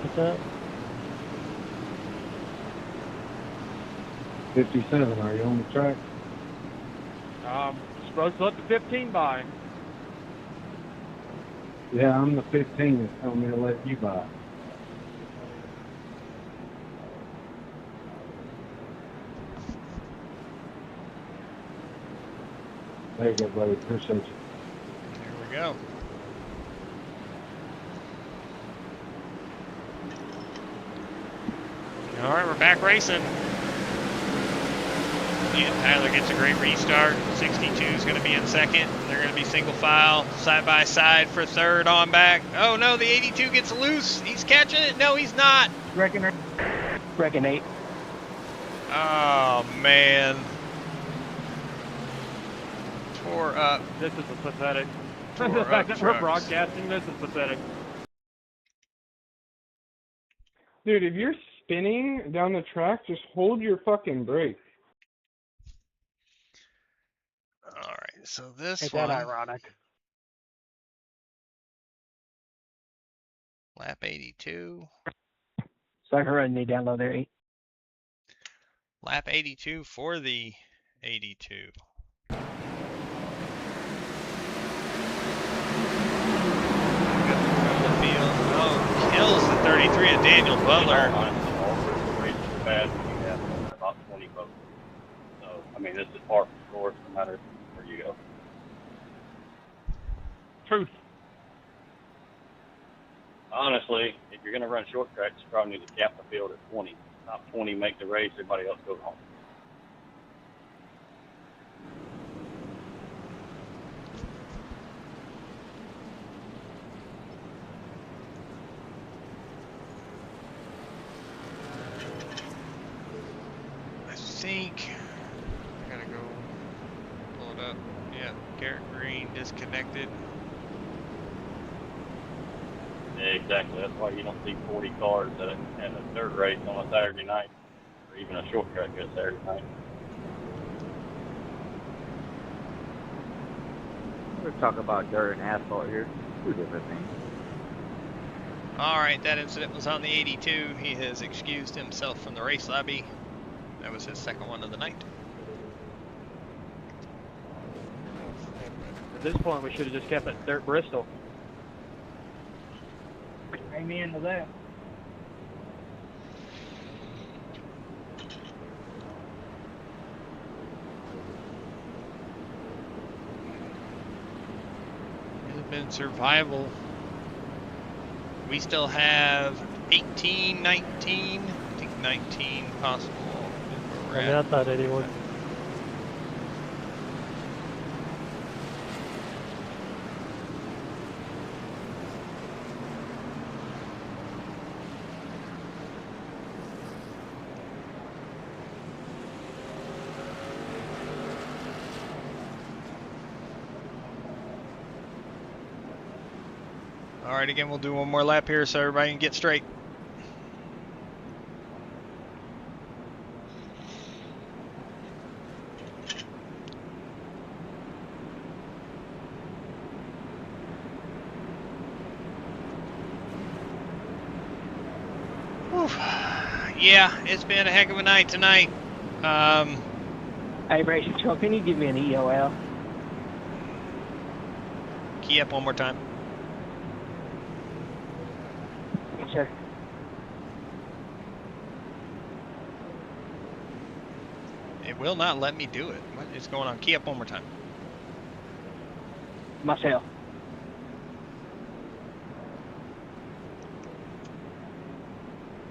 What's up? 57, are you on the track? Supposed to let the 15 by. Yeah, I'm the 15 that's telling me to let you by. There you go, buddy. Appreciate you. There we go. All right, we're back racing. And Tyler gets a great restart. 62 is going to be in second. They're going to be single file, side by side for third on back. Oh no, the 82 gets loose. He's catching it. No, he's not. Wrecking 8. Oh man. Tore up. This is pathetic. Tore The up fact that we're trucks. broadcasting this is pathetic. Dude, if you're spinning down the track, just hold your fucking brake. All right, so this Ain't one. that ironic? Lap 82. Sorry for running me down low there, 8. Lap 82 for the 82. Oh, kills the 33 of Daniel Butler. Fast, you have about 20 votes. So, I mean, this is par for the course, no matter where you go. Truth. Honestly, if you're going to run short tracks, you probably need to cap the field at 20. Top 20 make the race, everybody else goes home. I think I gotta go pull it up. Yeah, Garrett Green disconnected. Yeah, exactly. That's why you don't see 40 cars at a third race on a Saturday night, or even a short track at Saturday night. We're talking about dirt and asphalt here. Two different things. All right, that incident was on the 82. He has excused himself from the race lobby. That was his second one of the night. Is this point, we should have just kept it dirt Bristol. Amen to that. It's been survival. We still have 18, 19. I think 19 possible. On the outside, anyone. All right, again, we'll do one more lap here so everybody can get straight. Whew. Yeah, it's been a heck of a night tonight. Hey, Brace, can you give me an EOL? Key up one more time. Yes, sir. It will not let me do it. What is going on? Key up one more time. Myself.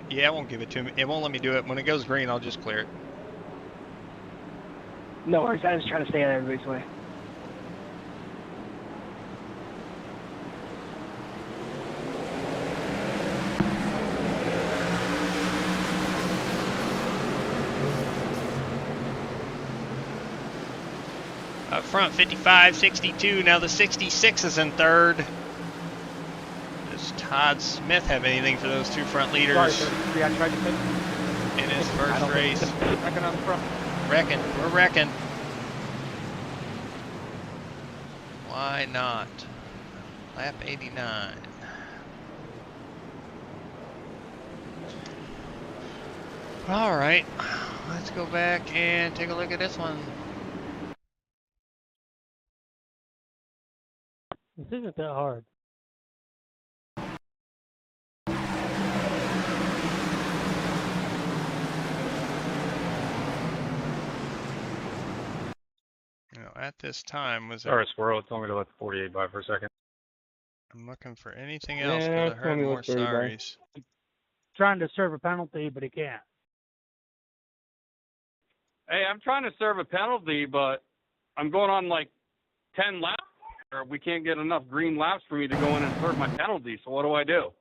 Yeah, it won't give it to me. It won't let me do it. When it goes green, I'll just clear it. No worries, I was trying to stay out of everybody's way. Up front, 55, 62. Now the 66 is in third. Does Todd Smith have anything for those two front leaders? Sorry, 33, I tried to pick. In his first race. Second on the front. We're wrecking. Why not? Lap 89. All right, let's go back and take a look at this one. This isn't that hard. You know, at this time was Sorry, Squirrel. It told me to let the 48 by for a second. I'm looking for anything else Yeah, because I heard more sorry. sorries. Trying to serve a penalty, but he can't. Hey, I'm trying to serve a penalty, but I'm going on like 10 laps. Or we can't get enough green laps for me to go in and serve my penalty. So what do I do?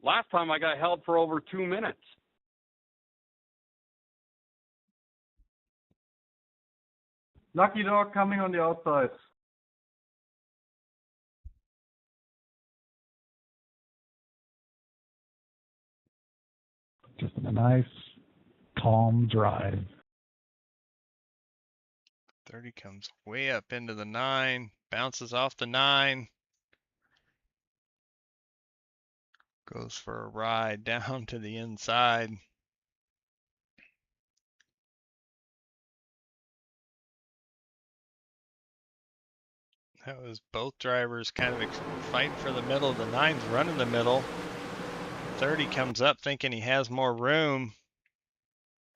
Last time I got held for over 2 minutes. Lucky Dog coming on the outside. Just a nice, calm drive. 30 comes way up into the 9, bounces off the 9. Goes for a ride down to the inside. That was both drivers kind of fighting for the middle. The 9's running the middle. 30 comes up thinking he has more room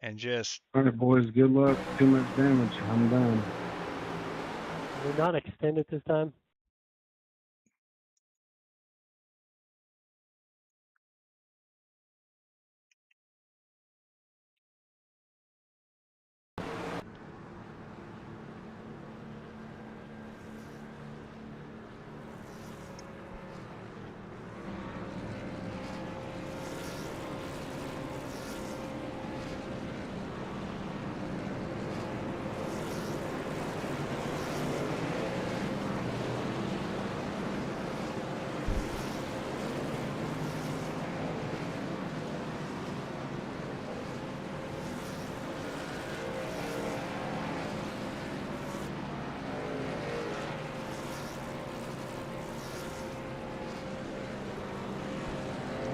and just... All right, boys, good luck. Too much damage. I'm done. We're not extended this time.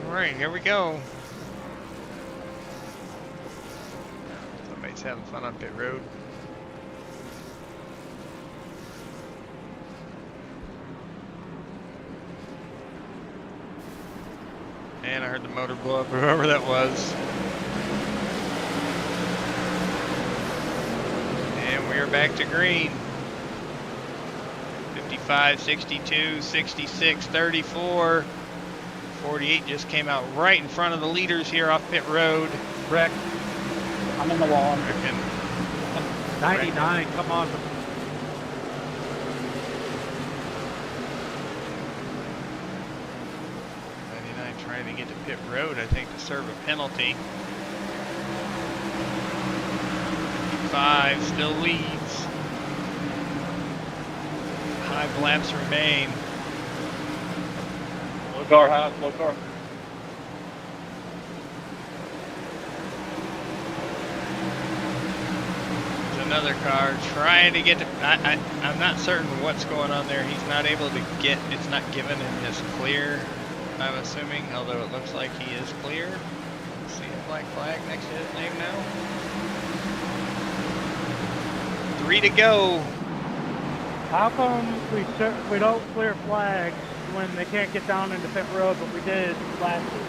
All right, here we go. Somebody's having fun on pit road. I heard the motor blow up, whoever that was. And we are back to green. 55, 62, 66, 34. 48 just came out right in front of the leaders here off pit road. Wreck. I'm in the wall. 99, come on. 99 trying to get to pit road, I think, to serve a penalty. 55 still leads. 5 laps remain. Slow car, high, slow car. There's another car trying to get to. I'm not certain what's going on there. He's not able to get. It's not given him his clear, I'm assuming, although it looks like he is clear. See a black flag next to his name now. 3 to go. How come we don't clear flags when they can't get down into pit road, but we did last week?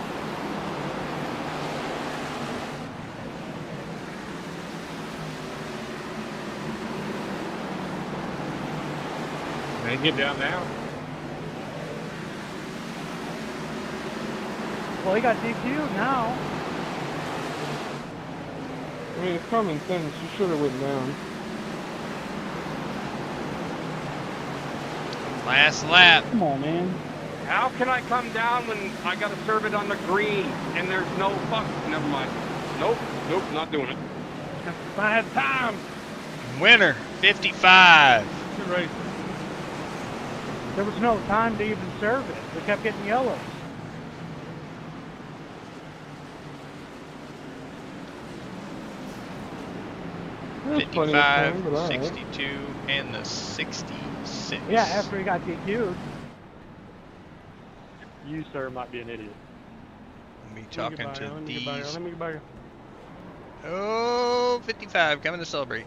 They get down now. Well, he got DQ'd now. I mean, it's common sense. You should have went down. Last lap. Come on, man. How can I come down when I got to serve it on the green and there's no fuck? Never mind. Nope, not doing it. I had time. Winner, 55. Good race. There was no time to even serve it. We kept getting yellows. There's plenty of 55, time, but all right. 62, and the 66. Yeah, after he got DQ'd. You, sir, might be an idiot. We'll be talking to these. Let me get by here. Oh, 55 coming to celebrate.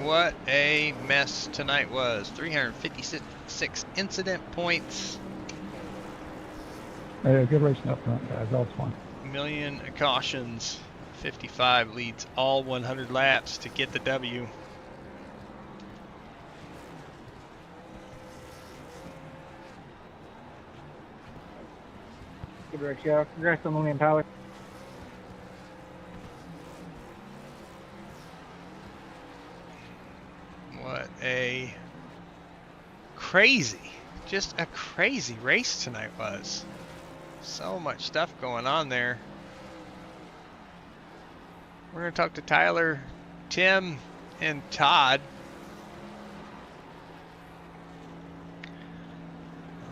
What a mess tonight was. 356 incident points. Hey, good racing up front, guys. That was fun. Million cautions. 55 leads all 100 laps to get the W. Good race, yeah. Congrats on the million power. What a crazy, just a crazy race tonight was. So much stuff going on there. We're going to talk to Tyler, Tim, and Todd.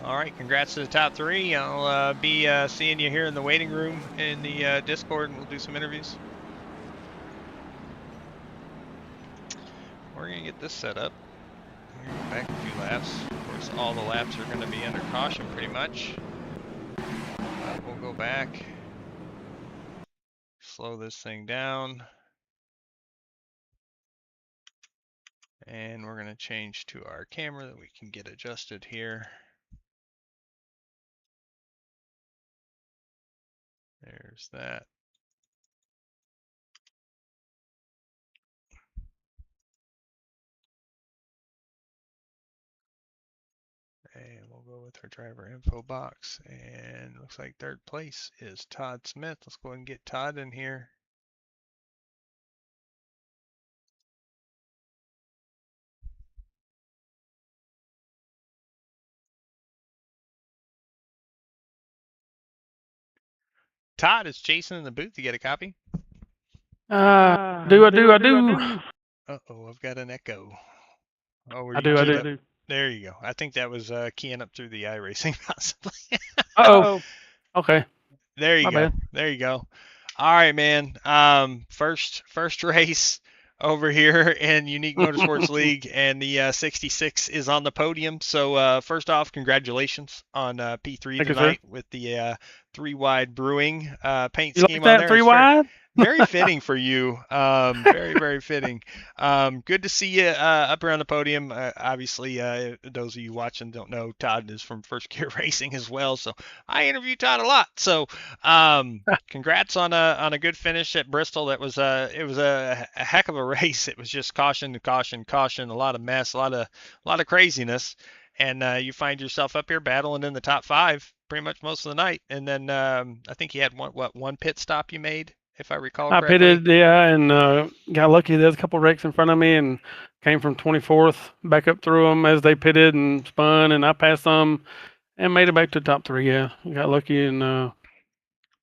All right, congrats to the top 3. I'll be seeing you here in the waiting room in the Discord, and we'll do some interviews. We're going to get this set up. We're gonna go back a few laps. Of course, all the laps are going to be under caution pretty much. We'll go back. Slow this thing down. And we're going to change to our camera that we can get adjusted here. There's that. And we'll go with our driver info box. And it looks like third place is Todd Smith. Let's go ahead and get Todd in here. Todd, is Jason in the booth? You get a copy? Do I do? Uh-oh, I've got an echo. Oh, were I you keyed do. up? There you go. I think that was keying up through the iRacing possibly. Uh-oh. Okay. There you My go. bad. There you go. All right, man. First race over here in Unique Motorsports League, and the 66 is on the podium. So first off, congratulations on P3 Thank you, tonight sir. with the 3 Wide Brewing paint You scheme like on that there. 3 It's wide? very fitting for you. Very, very fitting. Good to see you up here on the podium. Obviously, those of you watching don't know, Todd is from First Gear Racing as well. So I interview Todd a lot. So congrats on a good finish at Bristol. That was it was a heck of a race. It was just caution to caution, caution, a lot of mess, a lot of craziness, and you find yourself up here battling in the top five pretty much most of the night. And then I think you had one pit stop you made, if I recall I correctly. pitted, yeah, and got lucky. There was a couple wrecks in front of me, and came from 24th back up through them as they pitted and spun, and I passed them and made it back to the top three. Yeah, got lucky, and I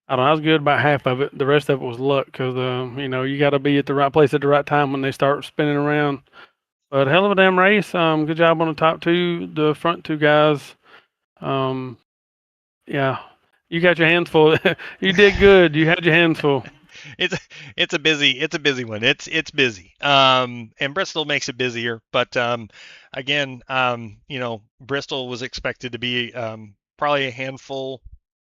don't know. I was good about half of it. The rest of it was luck because you got to be at the right place at the right time when they start spinning around. But hell of a damn race. Good job on the top two, the front two guys. Yeah, you got your hands full. You did good. You had your hands full. It's a busy one. It's busy. And Bristol makes it busier, but again, Bristol was expected to be probably a handful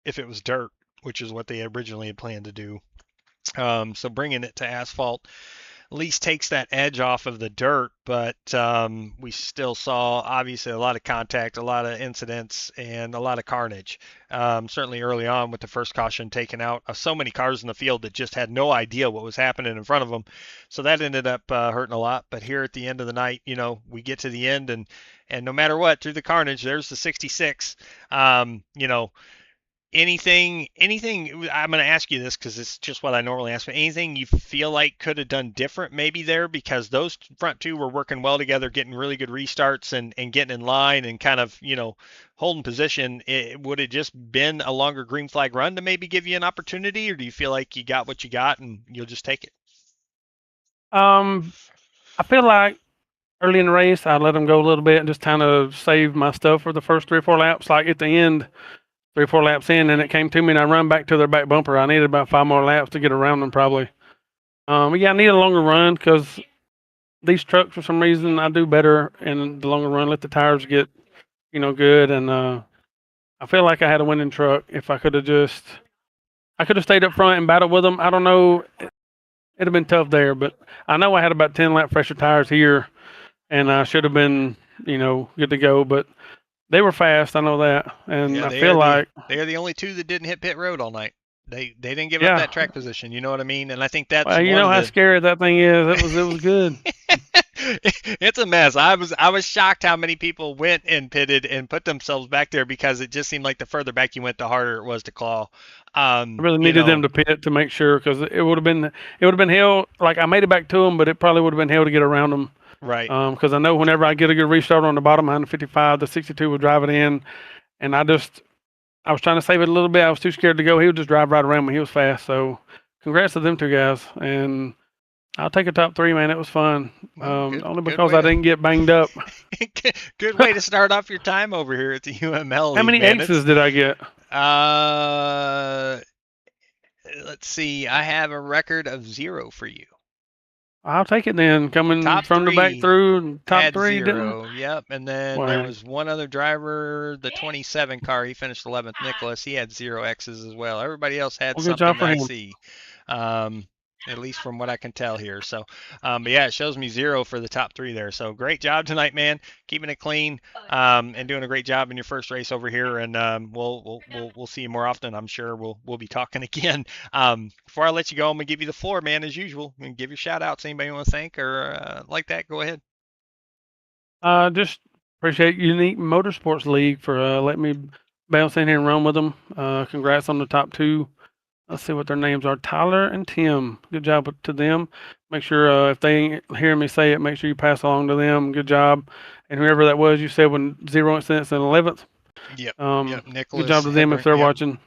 if it was dirt, which is what they originally had planned to do. So bringing it to asphalt at least takes that edge off of the dirt, but we still saw obviously a lot of contact, a lot of incidents, and a lot of carnage. Certainly early on with the first caution taken out, so many cars in the field that just had no idea what was happening in front of them. So that ended up hurting a lot. But here at the end of the night, we get to the end, and no matter what, through the carnage, there's the 66. Anything I'm going to ask you this because it's just what I normally ask, but anything you feel like could have done different maybe there, because those front two were working well together, getting really good restarts and getting in line and kind of holding position. Would it just been a longer green flag run to maybe give you an opportunity, or do you feel like you got what you got and you'll just take it? I feel like early in the race I let them go a little bit and just kind of save my stuff for the first 3 or 4 laps. Like at the end, 3 or 4 laps in, and it came to me, and I run back to their back bumper. I needed about 5 more laps to get around them, probably. Yeah, I need a longer run because these trucks, for some reason, I do better in the longer run. Let the tires get, good, and I feel like I had a winning truck. If I could have stayed up front and battled with them. I don't know. It'd have been tough there, but I know I had about 10 lap fresher tires here, and I should have been, good to go, but. They were fast, I know that, and yeah, I feel like they are the only two that didn't hit pit road all night. They didn't give up that track position. You know what I mean? And I think that's well, you know how scary that thing is. It was good. It's a mess. I was shocked how many people went and pitted and put themselves back there, because it just seemed like the further back you went, the harder it was to claw. I really needed them to pit to make sure, because it would have been hell. Like I made it back to them, but it probably would have been hell to get around them. Right. Because I know whenever I get a good restart on the bottom behind the 55, the 62 would drive it in, and I was trying to save it a little bit. I was too scared to go. He would just drive right around me. He was fast. So congrats to them two guys, and I'll take a top 3, man. It was fun. Only because I didn't get banged up. Good way to start off your time over here at the UML. How many X's did I get? Let's see. I have a record of 0 for you. I'll take it then. Coming from the back through, top 3 0. Yep. And then there was one other driver, the 27 car. He finished 11th. Nicholas. He had 0 X's as well. Everybody else had something that I see. At least from what I can tell here. So, but yeah, it shows me 0 for the top 3 there. So great job tonight, man. Keeping it clean, and doing a great job in your first race over here. And we'll see you more often. I'm sure we'll be talking again. Before I let you go, I'm gonna give you the floor, man, as usual, and give your shout outs. Anybody you want to thank or like that? Go ahead. Just appreciate Unique Motorsports League for letting me bounce in here and run with them. Congrats on the top 2. Let's see what their names are. Tyler and Tim. Good job to them. Make sure if they hear me say it, make sure you pass along to them. Good job. And whoever that was, you said when 0 incidents in 11th. Yep. Nicholas. Good job to them if they're watching.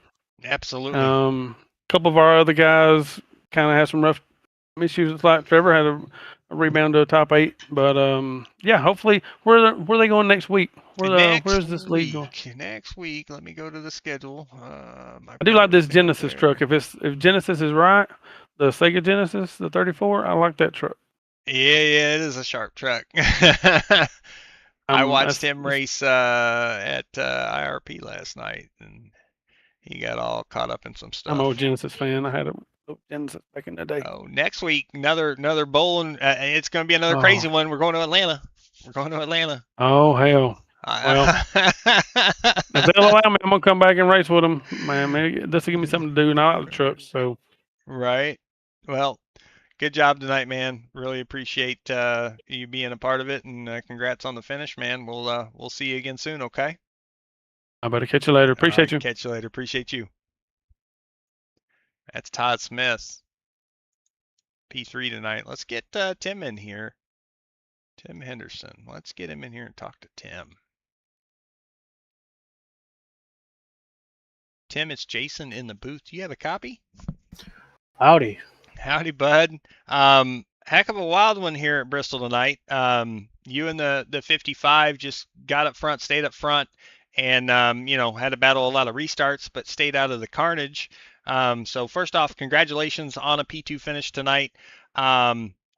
Absolutely. A couple of our other guys kind of had some rough issues. Like Trevor had a rebound to a top 8, but yeah, hopefully where are they going next week? Where's this league going? Next week, let me go to the schedule. I do like this Genesis truck. If Genesis is right, the Sega Genesis, the 34, I like that truck. Yeah, it is a sharp truck. I watched him race at IRP last night, and he got all caught up in some stuff. I'm an old Genesis fan. I had Tim's back in the day. Oh, next week another bowling. It's going to be another crazy one. We're going to Atlanta. Oh hell! Well, if they'll allow me, I'm gonna come back and race with them. Man, this will give me something to do not out of the truck. So. Right. Well, good job tonight, man. Really appreciate you being a part of it, and congrats on the finish, man. We'll see you again soon. Okay. I better catch you later. Appreciate All right, you. Catch you later. Appreciate you. That's Todd Smith. P3 tonight. Let's get Tim in here. Tim Henderson. Let's get him in here and talk to Tim. Tim, it's Jason in the booth. Do you have a copy? Howdy. Howdy, bud. Heck of a wild one here at Bristol tonight. You and the 55 just got up front, stayed up front, and had to battle a lot of restarts, but stayed out of the carnage. So first off, congratulations on a P2 finish tonight.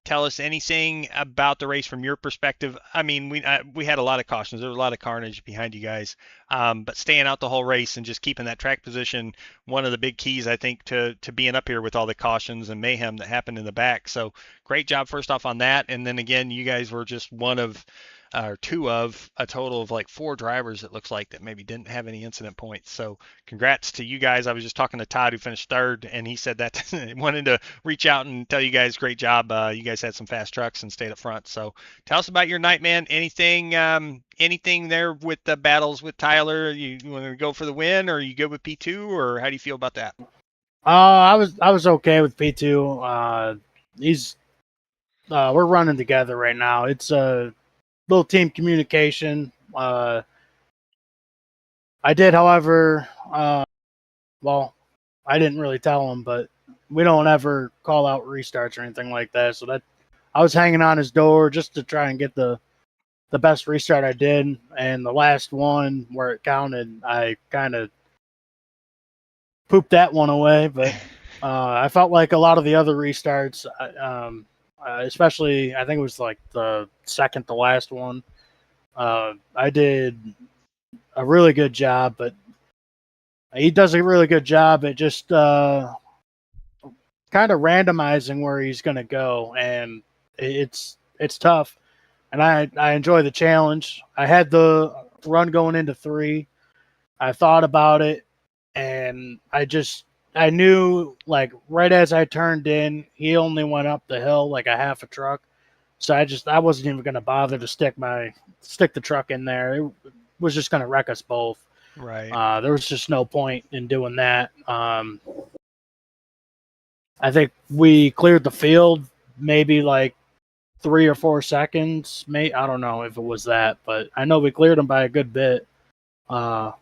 Tell us anything about the race from your perspective. I mean, we had a lot of cautions. There was a lot of carnage behind you guys, but staying out the whole race and just keeping that track position, one of the big keys, I think, to being up here with all the cautions and mayhem that happened in the back. So great job first off on that. And then again, you guys were just one of or two of a total of like 4 drivers, it looks like, that maybe didn't have any incident points. So congrats to you guys. I was just talking to Todd, who finished 3rd, and he said that wanted to reach out and tell you guys great job. You guys had some fast trucks and stayed up front. So tell us about your night, man. Anything there with the battles with Tyler? You want to go for the win, or you good with P2, or how do you feel about that? I was okay with P2. We're running together right now. It's a little team communication. I did, however, I didn't really tell him, but we don't ever call out restarts or anything like that. So that I was hanging on his door just to try and get the best restart I did. And the last one where it counted, I kind of pooped that one away. But I felt like a lot of the other restarts, especially I think it was like the second to last one, I did a really good job, but he does a really good job at just kind of randomizing where he's going to go, and it's tough. And I enjoy the challenge. I had the run going into 3. I thought about it, and I knew, like, right as I turned in, he only went up the hill like a half a truck. So I wasn't even going to bother to stick the truck in there. It was just going to wreck us both. Right. There was just no point in doing that. I think we cleared the field maybe like 3 or 4 seconds. I don't know if it was that, but I know we cleared them by a good bit, a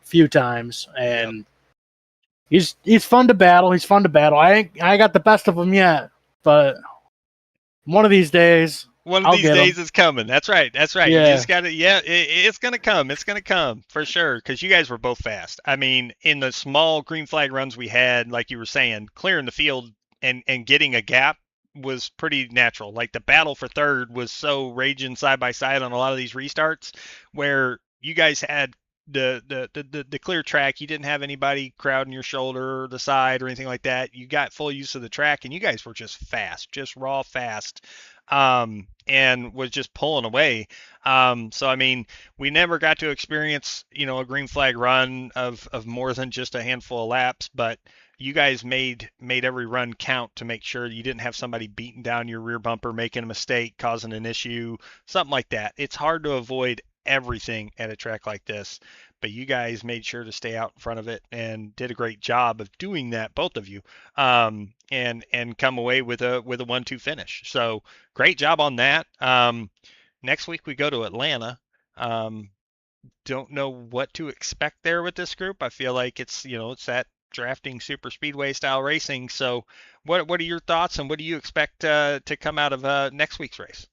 few times. And he's fun to battle. I got the best of him yet, but one of these days, is coming. That's right. Yeah. You just got to, it's going to come. It's going to come for sure, because you guys were both fast. I mean, in the small green flag runs we had, like you were saying, clearing the field and getting a gap was pretty natural. Like the battle for 3rd was so raging side by side on a lot of these restarts, where you guys had the clear track. You didn't have anybody crowding your shoulder or the side or anything like that. You got full use of the track, and you guys were just fast, just raw fast, and was just pulling away. So I mean, we never got to experience, a green flag run of more than just a handful of laps, but you guys made every run count to make sure you didn't have somebody beating down your rear bumper, making a mistake, causing an issue, something like that. It's hard to avoid everything at a track like this, but you guys made sure to stay out in front of it and did a great job of doing that, both of you, and come away with a 1-2 finish. So great job on that. Next week we go to Atlanta. Don't know what to expect there with this group. I feel like it's that drafting super speedway style racing. So what are your thoughts, and what do you expect to come out of next week's race?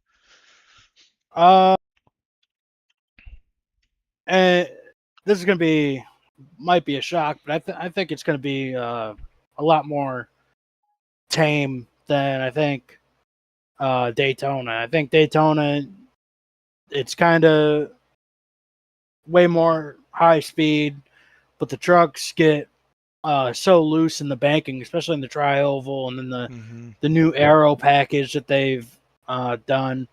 This is going to might be a shock, but I think it's going to be a lot more tame than I think Daytona. I think Daytona, it's kind of way more high speed, but the trucks get so loose in the banking, especially in the tri-oval, and then the Mm-hmm. the new aero package that they've done.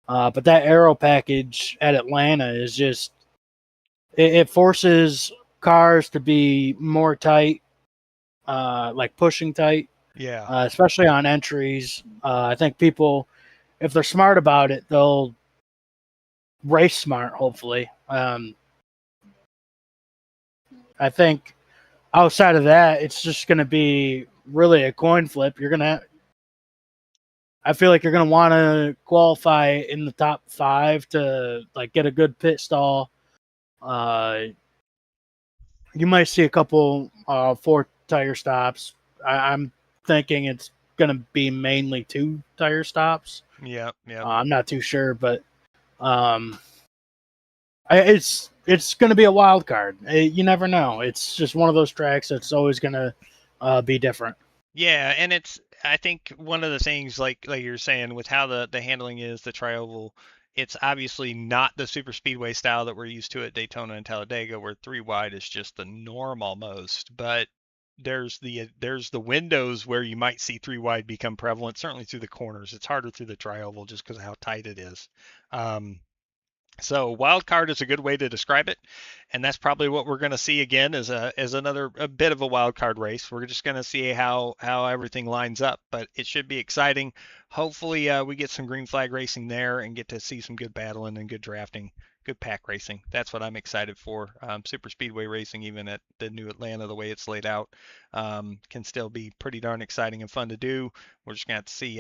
But that aero package at Atlanta is just it forces cars to be more tight, like pushing tight, Yeah. especially on entries. I think people, if they're smart about it, they'll race smart. Hopefully, I think outside of that, it's just going to be really a coin flip. I feel like you're gonna want to qualify in the top 5 to like get a good pit stall. You might see a couple 4 tire stops. I'm thinking it's gonna be mainly 2 tire stops. Yep. Yep. I'm not too sure, but um, it's gonna be a wild card. You never know. It's just one of those tracks that's always gonna be different. Yeah, and I think one of the things like you're saying with how the handling is the tri-oval, it's obviously not the super speedway style that we're used to at Daytona and Talladega where 3 wide is just the norm almost, but there's the windows where you might see 3 wide become prevalent, certainly through the corners. It's harder through the tri-oval just because of how tight it is. So wild card is a good way to describe it, and that's probably what we're going to see again as another a bit of a wild card race. We're just going to see how everything lines up, but it should be exciting. Hopefully, we get some green flag racing there and get to see some good battling and good drafting, good pack racing. That's what I'm excited for. Super speedway racing, even at the new Atlanta, the way it's laid out, can still be pretty darn exciting and fun to do. We're just going to have to see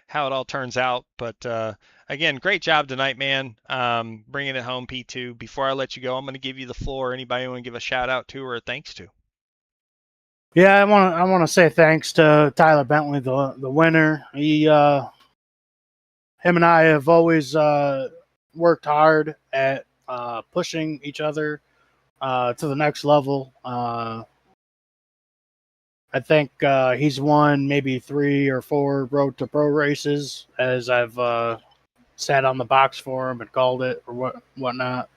how it all turns out, but. Again, great job tonight, man. Bringing it home, P2. Before I let you go, I'm going to give you the floor. Anybody want to give a shout out to or a thanks to? Yeah, I want to say thanks to Tyler Bentley, the winner. Him and I have always worked hard at pushing each other to the next level. I think he's won maybe 3 or 4 Road to Pro races as I've sat on the box for him and called it or whatnot.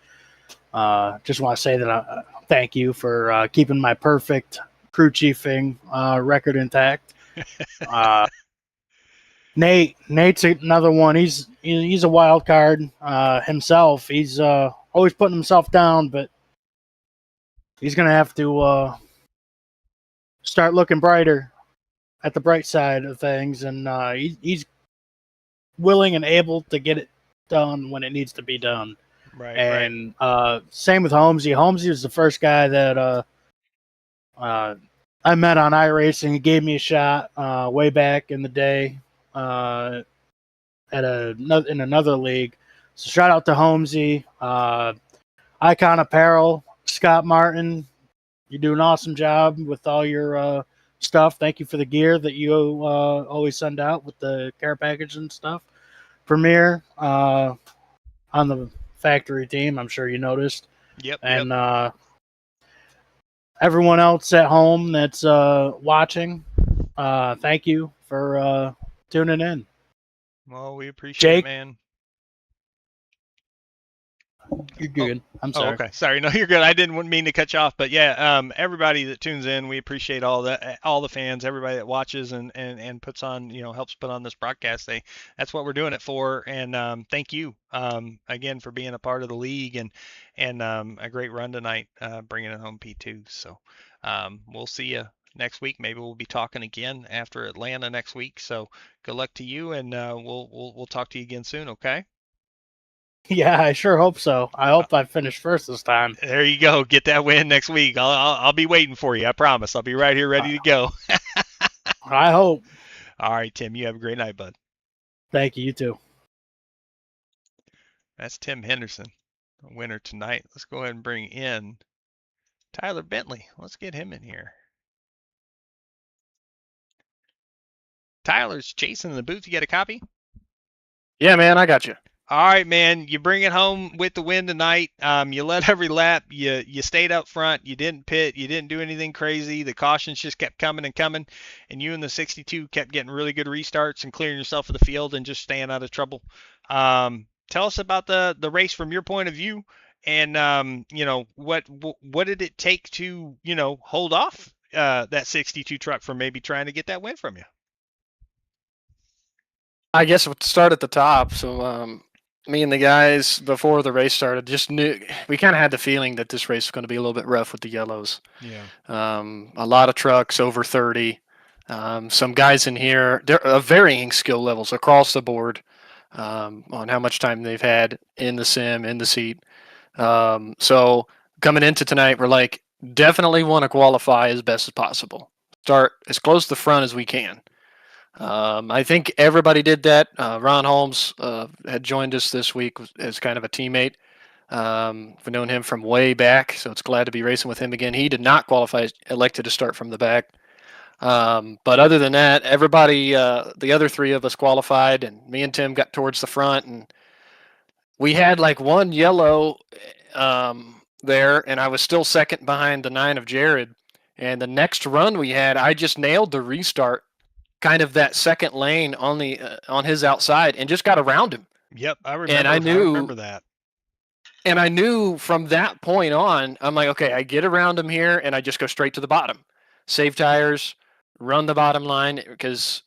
Just want to say that I thank you for keeping my perfect crew chiefing record intact. Nate's another one. He's a wild card himself. He's always putting himself down, but he's gonna have to start looking brighter at the bright side of things, and he's willing and able to get it done when it needs to be done. Right. And same with Holmesy. Holmesy was the first guy that I met on iRacing. He gave me a shot way back in the day at in another league. So shout out to Holmesy, Icon Apparel, Scott Martin. You do an awesome job with all your stuff. Thank you for the gear that you always send out with the care package and stuff. Premier on the factory team, I'm sure you noticed. Yep. And everyone else at home that's watching, thank you for tuning in. Well, we appreciate Jake, it, man. You're good. I'm sorry. Oh, okay. Sorry. No, you're good. I didn't mean to cut you off, but yeah, everybody that tunes in, we appreciate all the fans, everybody that watches and puts on, helps put on this broadcast. That's what we're doing it for. And thank you again for being a part of the league and a great run tonight, bringing it home, P2. So we'll see you next week. Maybe we'll be talking again after Atlanta next week. So good luck to you, and we'll talk to you again soon. Okay. Yeah, I sure hope so. I hope I finish first this time. There you go. Get that win next week. I'll be waiting for you. I promise. I'll be right here ready to go. I hope. All right, Tim. You have a great night, bud. Thank you. You too. That's Tim Henderson, the winner tonight. Let's go ahead and bring in Tyler Bentley. Let's get him in here. Tyler's chasing in the booth. You got a copy? Yeah, man, I got you. All right, man. You bring it home with the win tonight. You led every lap. You stayed up front. You didn't pit. You didn't do anything crazy. The cautions just kept coming and coming, and you and the 62 kept getting really good restarts and clearing yourself of the field and just staying out of trouble. Tell us about the race from your point of view, and what did it take to hold off that 62 truck from maybe trying to get that win from you? I guess we'll start at the top. So, me and the guys before the race started just knew we kind of had the feeling that this race was going to be a little bit rough with the yellows. Yeah. A lot of trucks over 30. Some guys in here, they're varying skill levels across the board on how much time they've had in the sim, in the seat. So coming into tonight, we're like, definitely want to qualify as best as possible. Start as close to the front as we can. I think everybody did that. Ron Holmes had joined us this week as kind of a teammate. We've known him from way back, so it's glad to be racing with him again. He did not qualify, elected to start from the back. But other than that, everybody, the other three of us qualified, and me and Tim got towards the front, and we had like one yellow there, and I was still second behind the 9 of Jared. And the next run we had, I just nailed the restart, kind of that second lane on the on his outside, and just got around him. Yep, I remember. And I remember that. And I knew from that point on, I'm like, okay, I get around him here, and I just go straight to the bottom, save tires, run the bottom line, because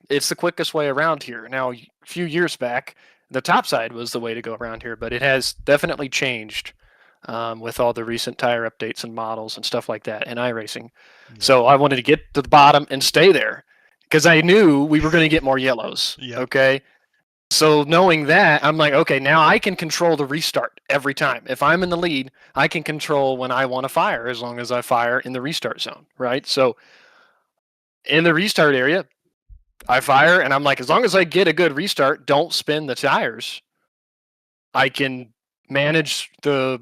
it's the quickest way around here. Now, a few years back, the top side was the way to go around here, but it has definitely changed with all the recent tire updates and models and stuff like that in iRacing. Yeah. So I wanted to get to the bottom and stay there because I knew we were going to get more yellows. Yep. Okay. So knowing that, I'm like, okay, now I can control the restart every time. If I'm in the lead, I can control when I want to fire as long as I fire in the restart zone, right? So in the restart area, I fire, and I'm like, as long as I get a good restart, don't spin the tires, I can manage the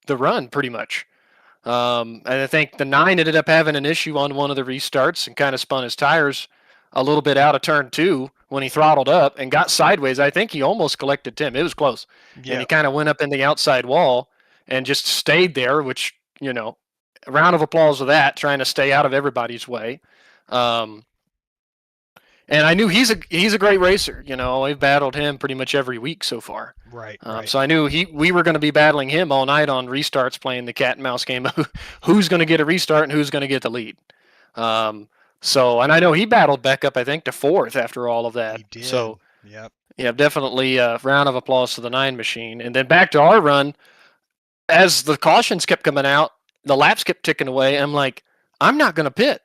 run pretty much. And I think the 9 ended up having an issue on one of the restarts and kind of spun his tires a little bit out of turn 2 when he throttled up and got sideways. I think he almost collected Tim. It was close. Yep. And he kind of went up in the outside wall and just stayed there, which, you know, a round of applause for that, trying to stay out of everybody's way. And I knew he's a great racer. You know, I've battled him pretty much every week so far. Right. So I knew we were going to be battling him all night on restarts, playing the cat and mouse game of who's going to get a restart and who's going to get the lead. So, and I know he battled back up, I think, to 4th after all of that. He did. So, yep. Yeah, definitely a round of applause to the 9 machine. And then back to our run, as the cautions kept coming out, the laps kept ticking away. I'm like, I'm not going to pit.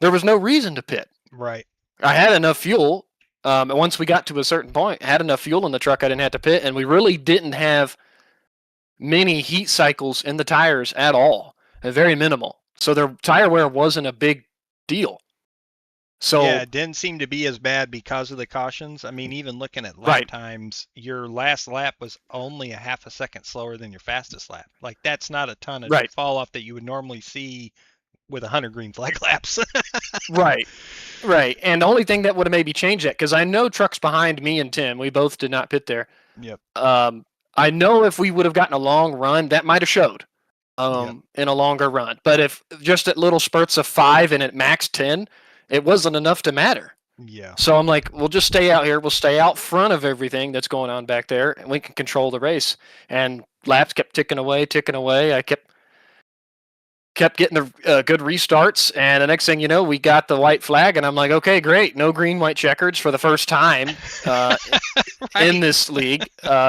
There was no reason to pit. Right. I had enough fuel. Once we got to a certain point, I had enough fuel in the truck, I didn't have to pit, and we really didn't have many heat cycles in the tires at all. Very minimal. So their tire wear wasn't a big deal. So yeah, it didn't seem to be as bad because of the cautions. I mean, even looking at lap times, your last lap was only a half a second slower than your fastest lap. Like, that's not a ton of fall off that you would normally see with 100 green flag laps. Right. And the only thing that would have maybe changed that, because I know trucks behind me and Tim, we both did not pit there. Yep. I know if we would have gotten a long run, that might have showed in a longer run. But if just at little spurts of 5 and at max 10, it wasn't enough to matter. Yeah. So I'm like, we'll just stay out here. We'll stay out front of everything that's going on back there, and we can control the race. And laps kept ticking away. I kept getting the good restarts, and the next thing you know, we got the white flag, and I'm like, okay, great, no green, white checkers for the first time in this league.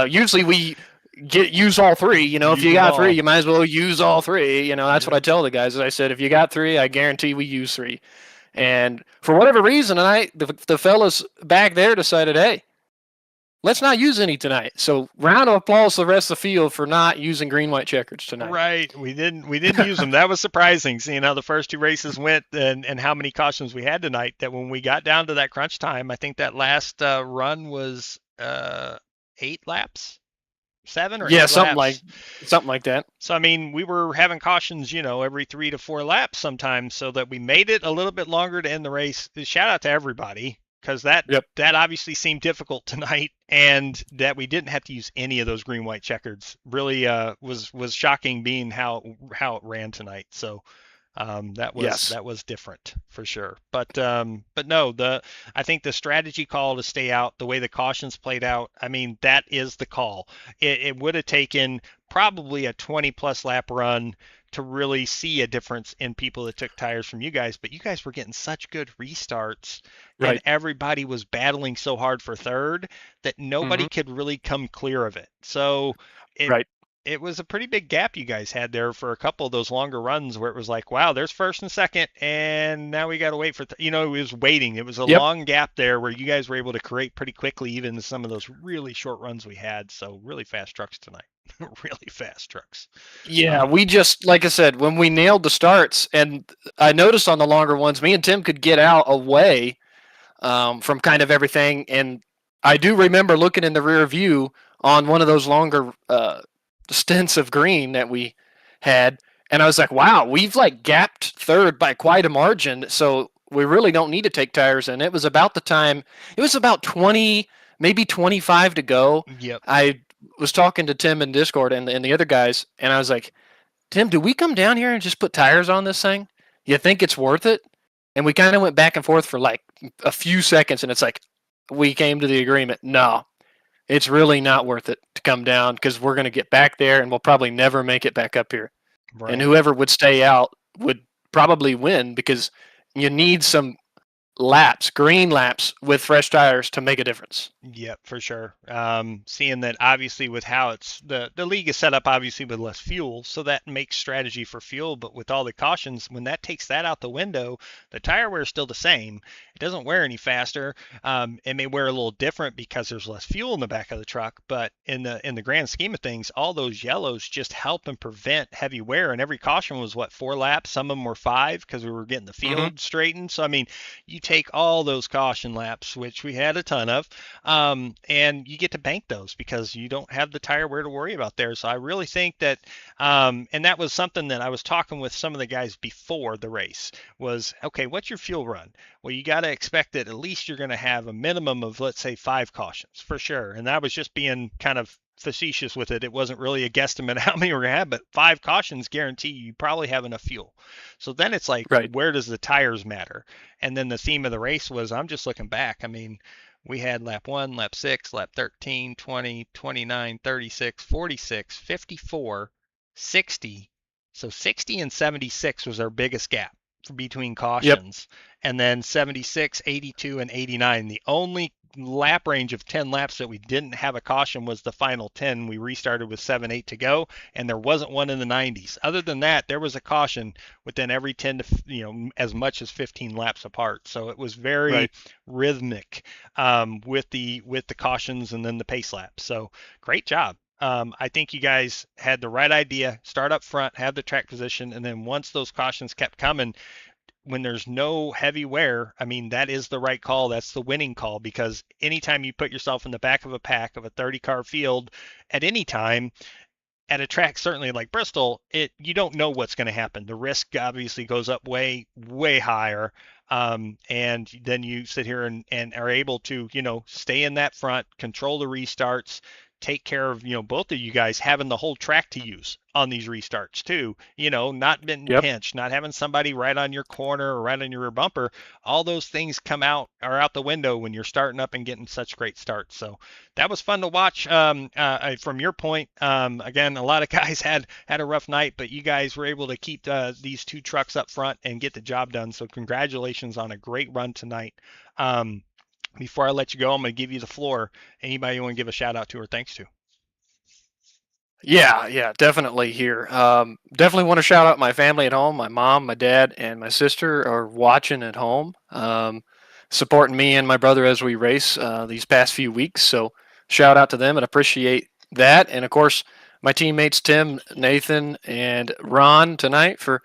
Usually we use all 3. You know, if you got 3, you might as well use all 3. You know, that's what I tell the guys. I said, if you got 3, I guarantee we use 3. And for whatever reason, the fellas back there decided, hey, let's not use any tonight. So round of applause to the rest of the field for not using green, white checkers tonight. Right. We didn't use them. That was surprising, seeing how the first 2 races went and how many cautions we had tonight, that when we got down to that crunch time, I think that last run was 8 laps. 7 or 8 laps. something like that. So I mean, we were having cautions, you know, every 3 to 4 laps sometimes, so that we made it a little bit longer to end the race. Shout out to everybody, because that obviously seemed difficult tonight, and that we didn't have to use any of those green, white checkers really was shocking, being how it ran tonight. So that was different for sure. But no, I think the strategy call to stay out, the way the cautions played out, I mean, that is the call. It would have taken probably a 20 plus lap run to really see a difference in people that took tires from you guys, but you guys were getting such good restarts and Right. everybody was battling so hard for third that nobody could really come clear of it. So Right. it was a pretty big gap you guys had there for a couple of those longer runs where it was like, wow, there's first and second, and now we got to wait for, it was waiting. It was a Yep. long gap there where you guys were able to create pretty quickly, even in some of those really short runs we had. So really fast trucks tonight. Really fast trucks. Yeah, we just, like I said, when we nailed the starts, and I noticed on the longer ones, me and Tim could get out away from kind of everything. And I do remember looking in the rear view on one of those longer stints of green that we had, and I was like, wow, we've like gapped third by quite a margin. So we really don't need to take tires. And it was about the time, it was about 20, maybe 25 to go. Yep. I was talking to Tim in Discord and the other guys, and I was like, Tim, do we come down here and just put tires on this thing? You think it's worth it? And we kind of went back and forth for like a few seconds, and it's like we came to the agreement. No, it's really not worth it to come down because we're going to get back there and we'll probably never make it back up here. Right. And whoever would stay out would probably win because you need some laps, green laps with fresh tires to make a difference. Yep, for sure. Seeing that obviously with how it's the league is set up, obviously with less fuel, so that makes strategy for fuel. But with all the cautions, when that takes that out the window, the tire wear is still the same. It doesn't wear any faster. It may wear a little different because there's less fuel in the back of the truck. But in the grand scheme of things, all those yellows just help and prevent heavy wear. And every caution was 4 laps. Some of them were 5 because we were getting the field straightened. So I mean, you take all those caution laps, which we had a ton of, and you get to bank those because you don't have the tire wear to worry about there. So I really think that, and that was something that I was talking with some of the guys before the race was, okay, what's your fuel run? Well, you got to expect that at least you're going to have a minimum of, let's say, 5 cautions for sure. And that was just being kind of facetious with it. It wasn't really a guesstimate how many we're going to have, but 5 cautions guarantee you probably have enough fuel. So then it's like, where does the tires matter? And then the theme of the race was, I'm just looking back. I mean, we had lap 1, lap 6, lap 13, 20, 29, 36, 46, 54, 60. So 60 and 76 was our biggest gap between cautions. And then 76, 82, and 89. The only lap range of 10 laps that we didn't have a caution was the final 10. We restarted with 7-8 to go, and there wasn't one in the 90s. Other than that, there was a caution within every 10 to as much as 15 laps apart. So it was very rhythmic with the cautions and then the pace laps. So great job. I think you guys had the right idea. Start up front, have the track position, and then once those cautions kept coming, when there's no heavy wear, I mean, that is the right call. That's the winning call, because anytime you put yourself in the back of a pack of a 30-car field at any time, at a track certainly like Bristol, you don't know what's going to happen. The risk obviously goes up way, way higher. And then you sit here and are able to, stay in that front, control the restarts, take care of, both of you guys having the whole track to use on these restarts too, not being pinched, not having somebody right on your corner or right on your rear bumper. All those things are out the window when you're starting up and getting such great starts. So that was fun to watch. From your point, again, a lot of guys had a rough night, but you guys were able to keep these 2 trucks up front and get the job done. So congratulations on a great run tonight. Before I let you go, I'm going to give you the floor. Anybody you want to give a shout out to or thanks to? Yeah, definitely here. Definitely want to shout out my family at home. My mom, my dad, and my sister are watching at home, supporting me and my brother as we race these past few weeks. So shout out to them and appreciate that. And of course, my teammates Tim, Nathan, and Ron tonight for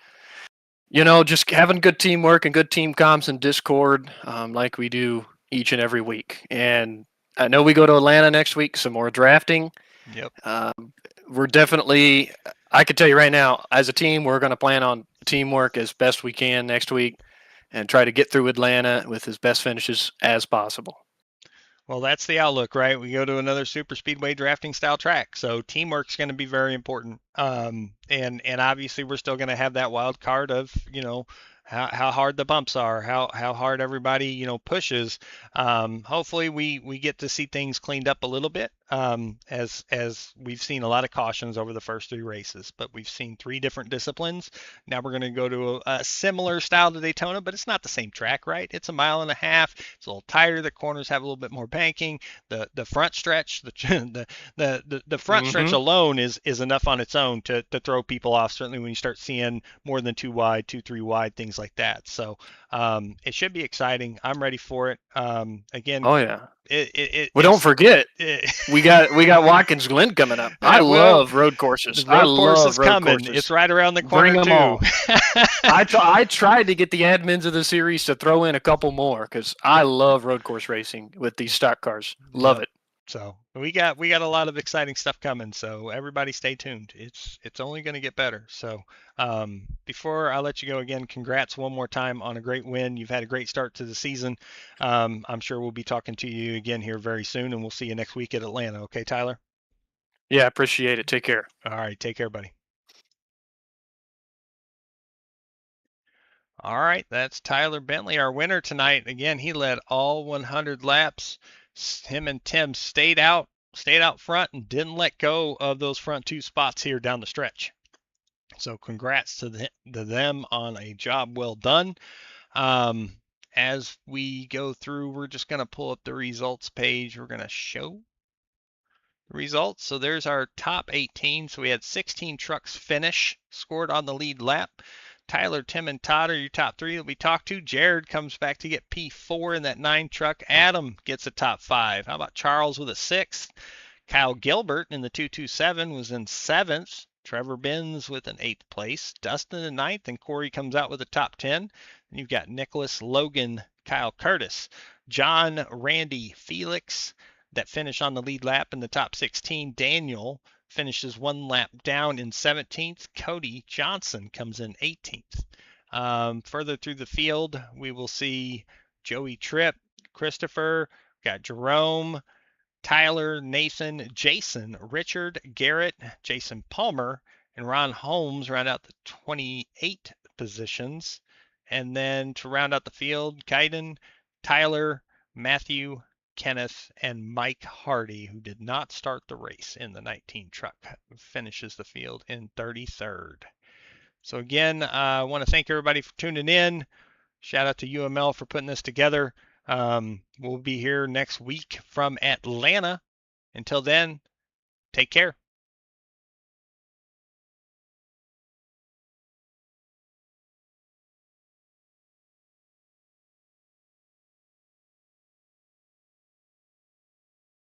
just having good teamwork and good team comms and Discord like we do each and every week. And I know we go to Atlanta next week, some more drafting. Yep. We're definitely, I can tell you right now, as a team, we're going to plan on teamwork as best we can next week and try to get through Atlanta with as best finishes as possible. Well, that's the outlook, right? We go to another super speedway drafting style track. So teamwork's going to be very important. And obviously we're still going to have that wild card of, how hard the bumps are, how hard everybody pushes. Hopefully we get to see things cleaned up a little bit. As we've seen a lot of cautions over the first 3 races, but we've seen 3 different disciplines. Now we're going to go to a similar style to Daytona, but it's not the same track, right? It's a mile and a half. It's a little tighter. The corners have a little bit more banking. The front stretch, the front stretch alone is enough on its own to throw people off. Certainly when you start seeing more than 2 wide, 2, 3 wide, things like that. So it should be exciting. I'm ready for it. Again. Oh yeah. Well, don't forget, we got Watkins Glen coming up. I love road courses. The road course is road coming. Courses. It's right around the corner. Bring them too. all. I tried to get the admins of the series to throw in a couple more because I love road course racing with these stock cars. Love it. So we got a lot of exciting stuff coming. So everybody stay tuned. It's only going to get better. So before I let you go again, congrats one more time on a great win. You've had a great start to the season. I'm sure we'll be talking to you again here very soon, and we'll see you next week at Atlanta. Okay, Tyler? Yeah, appreciate it. Take care. All right, take care, buddy. All right, that's Tyler Bentley, our winner tonight. Again, he led all 100 laps. Him and Tim stayed out front and didn't let go of those front 2 spots here down the stretch. So congrats to them on a job well done. As we go through, we're just going to pull up the results page. We're going to show the results. So there's our top 18. So we had 16 trucks finish, scored on the lead lap. Tyler, Tim, and Todd are your top 3 that we talked to. Jared comes back to get P4 in that 9 truck. Adam gets a top 5. How about Charles with a 6th? Kyle Gilbert in the 227 was in 7th. Trevor Benz with an 8th place. Dustin in 9th, and Corey comes out with a top 10. And you've got Nicholas, Logan, Kyle Curtis, John, Randy, Felix that finish on the lead lap in the top 16. Daniel finishes 1 lap down in 17th. Cody Johnson comes in 18th. Further through the field, we will see Joey Tripp, Christopher, got Jerome, Tyler, Nathan, Jason, Richard, Garrett, Jason Palmer, and Ron Holmes round out the 28 positions. And then to round out the field, Kaiden, Tyler, Matthew, Kenneth, and Mike Hardy, who did not start the race in the 19 truck, finishes the field in 33rd. So again, I want to thank everybody for tuning in. Shout out to UML for putting this together. We'll be here next week from Atlanta. Until then, take care.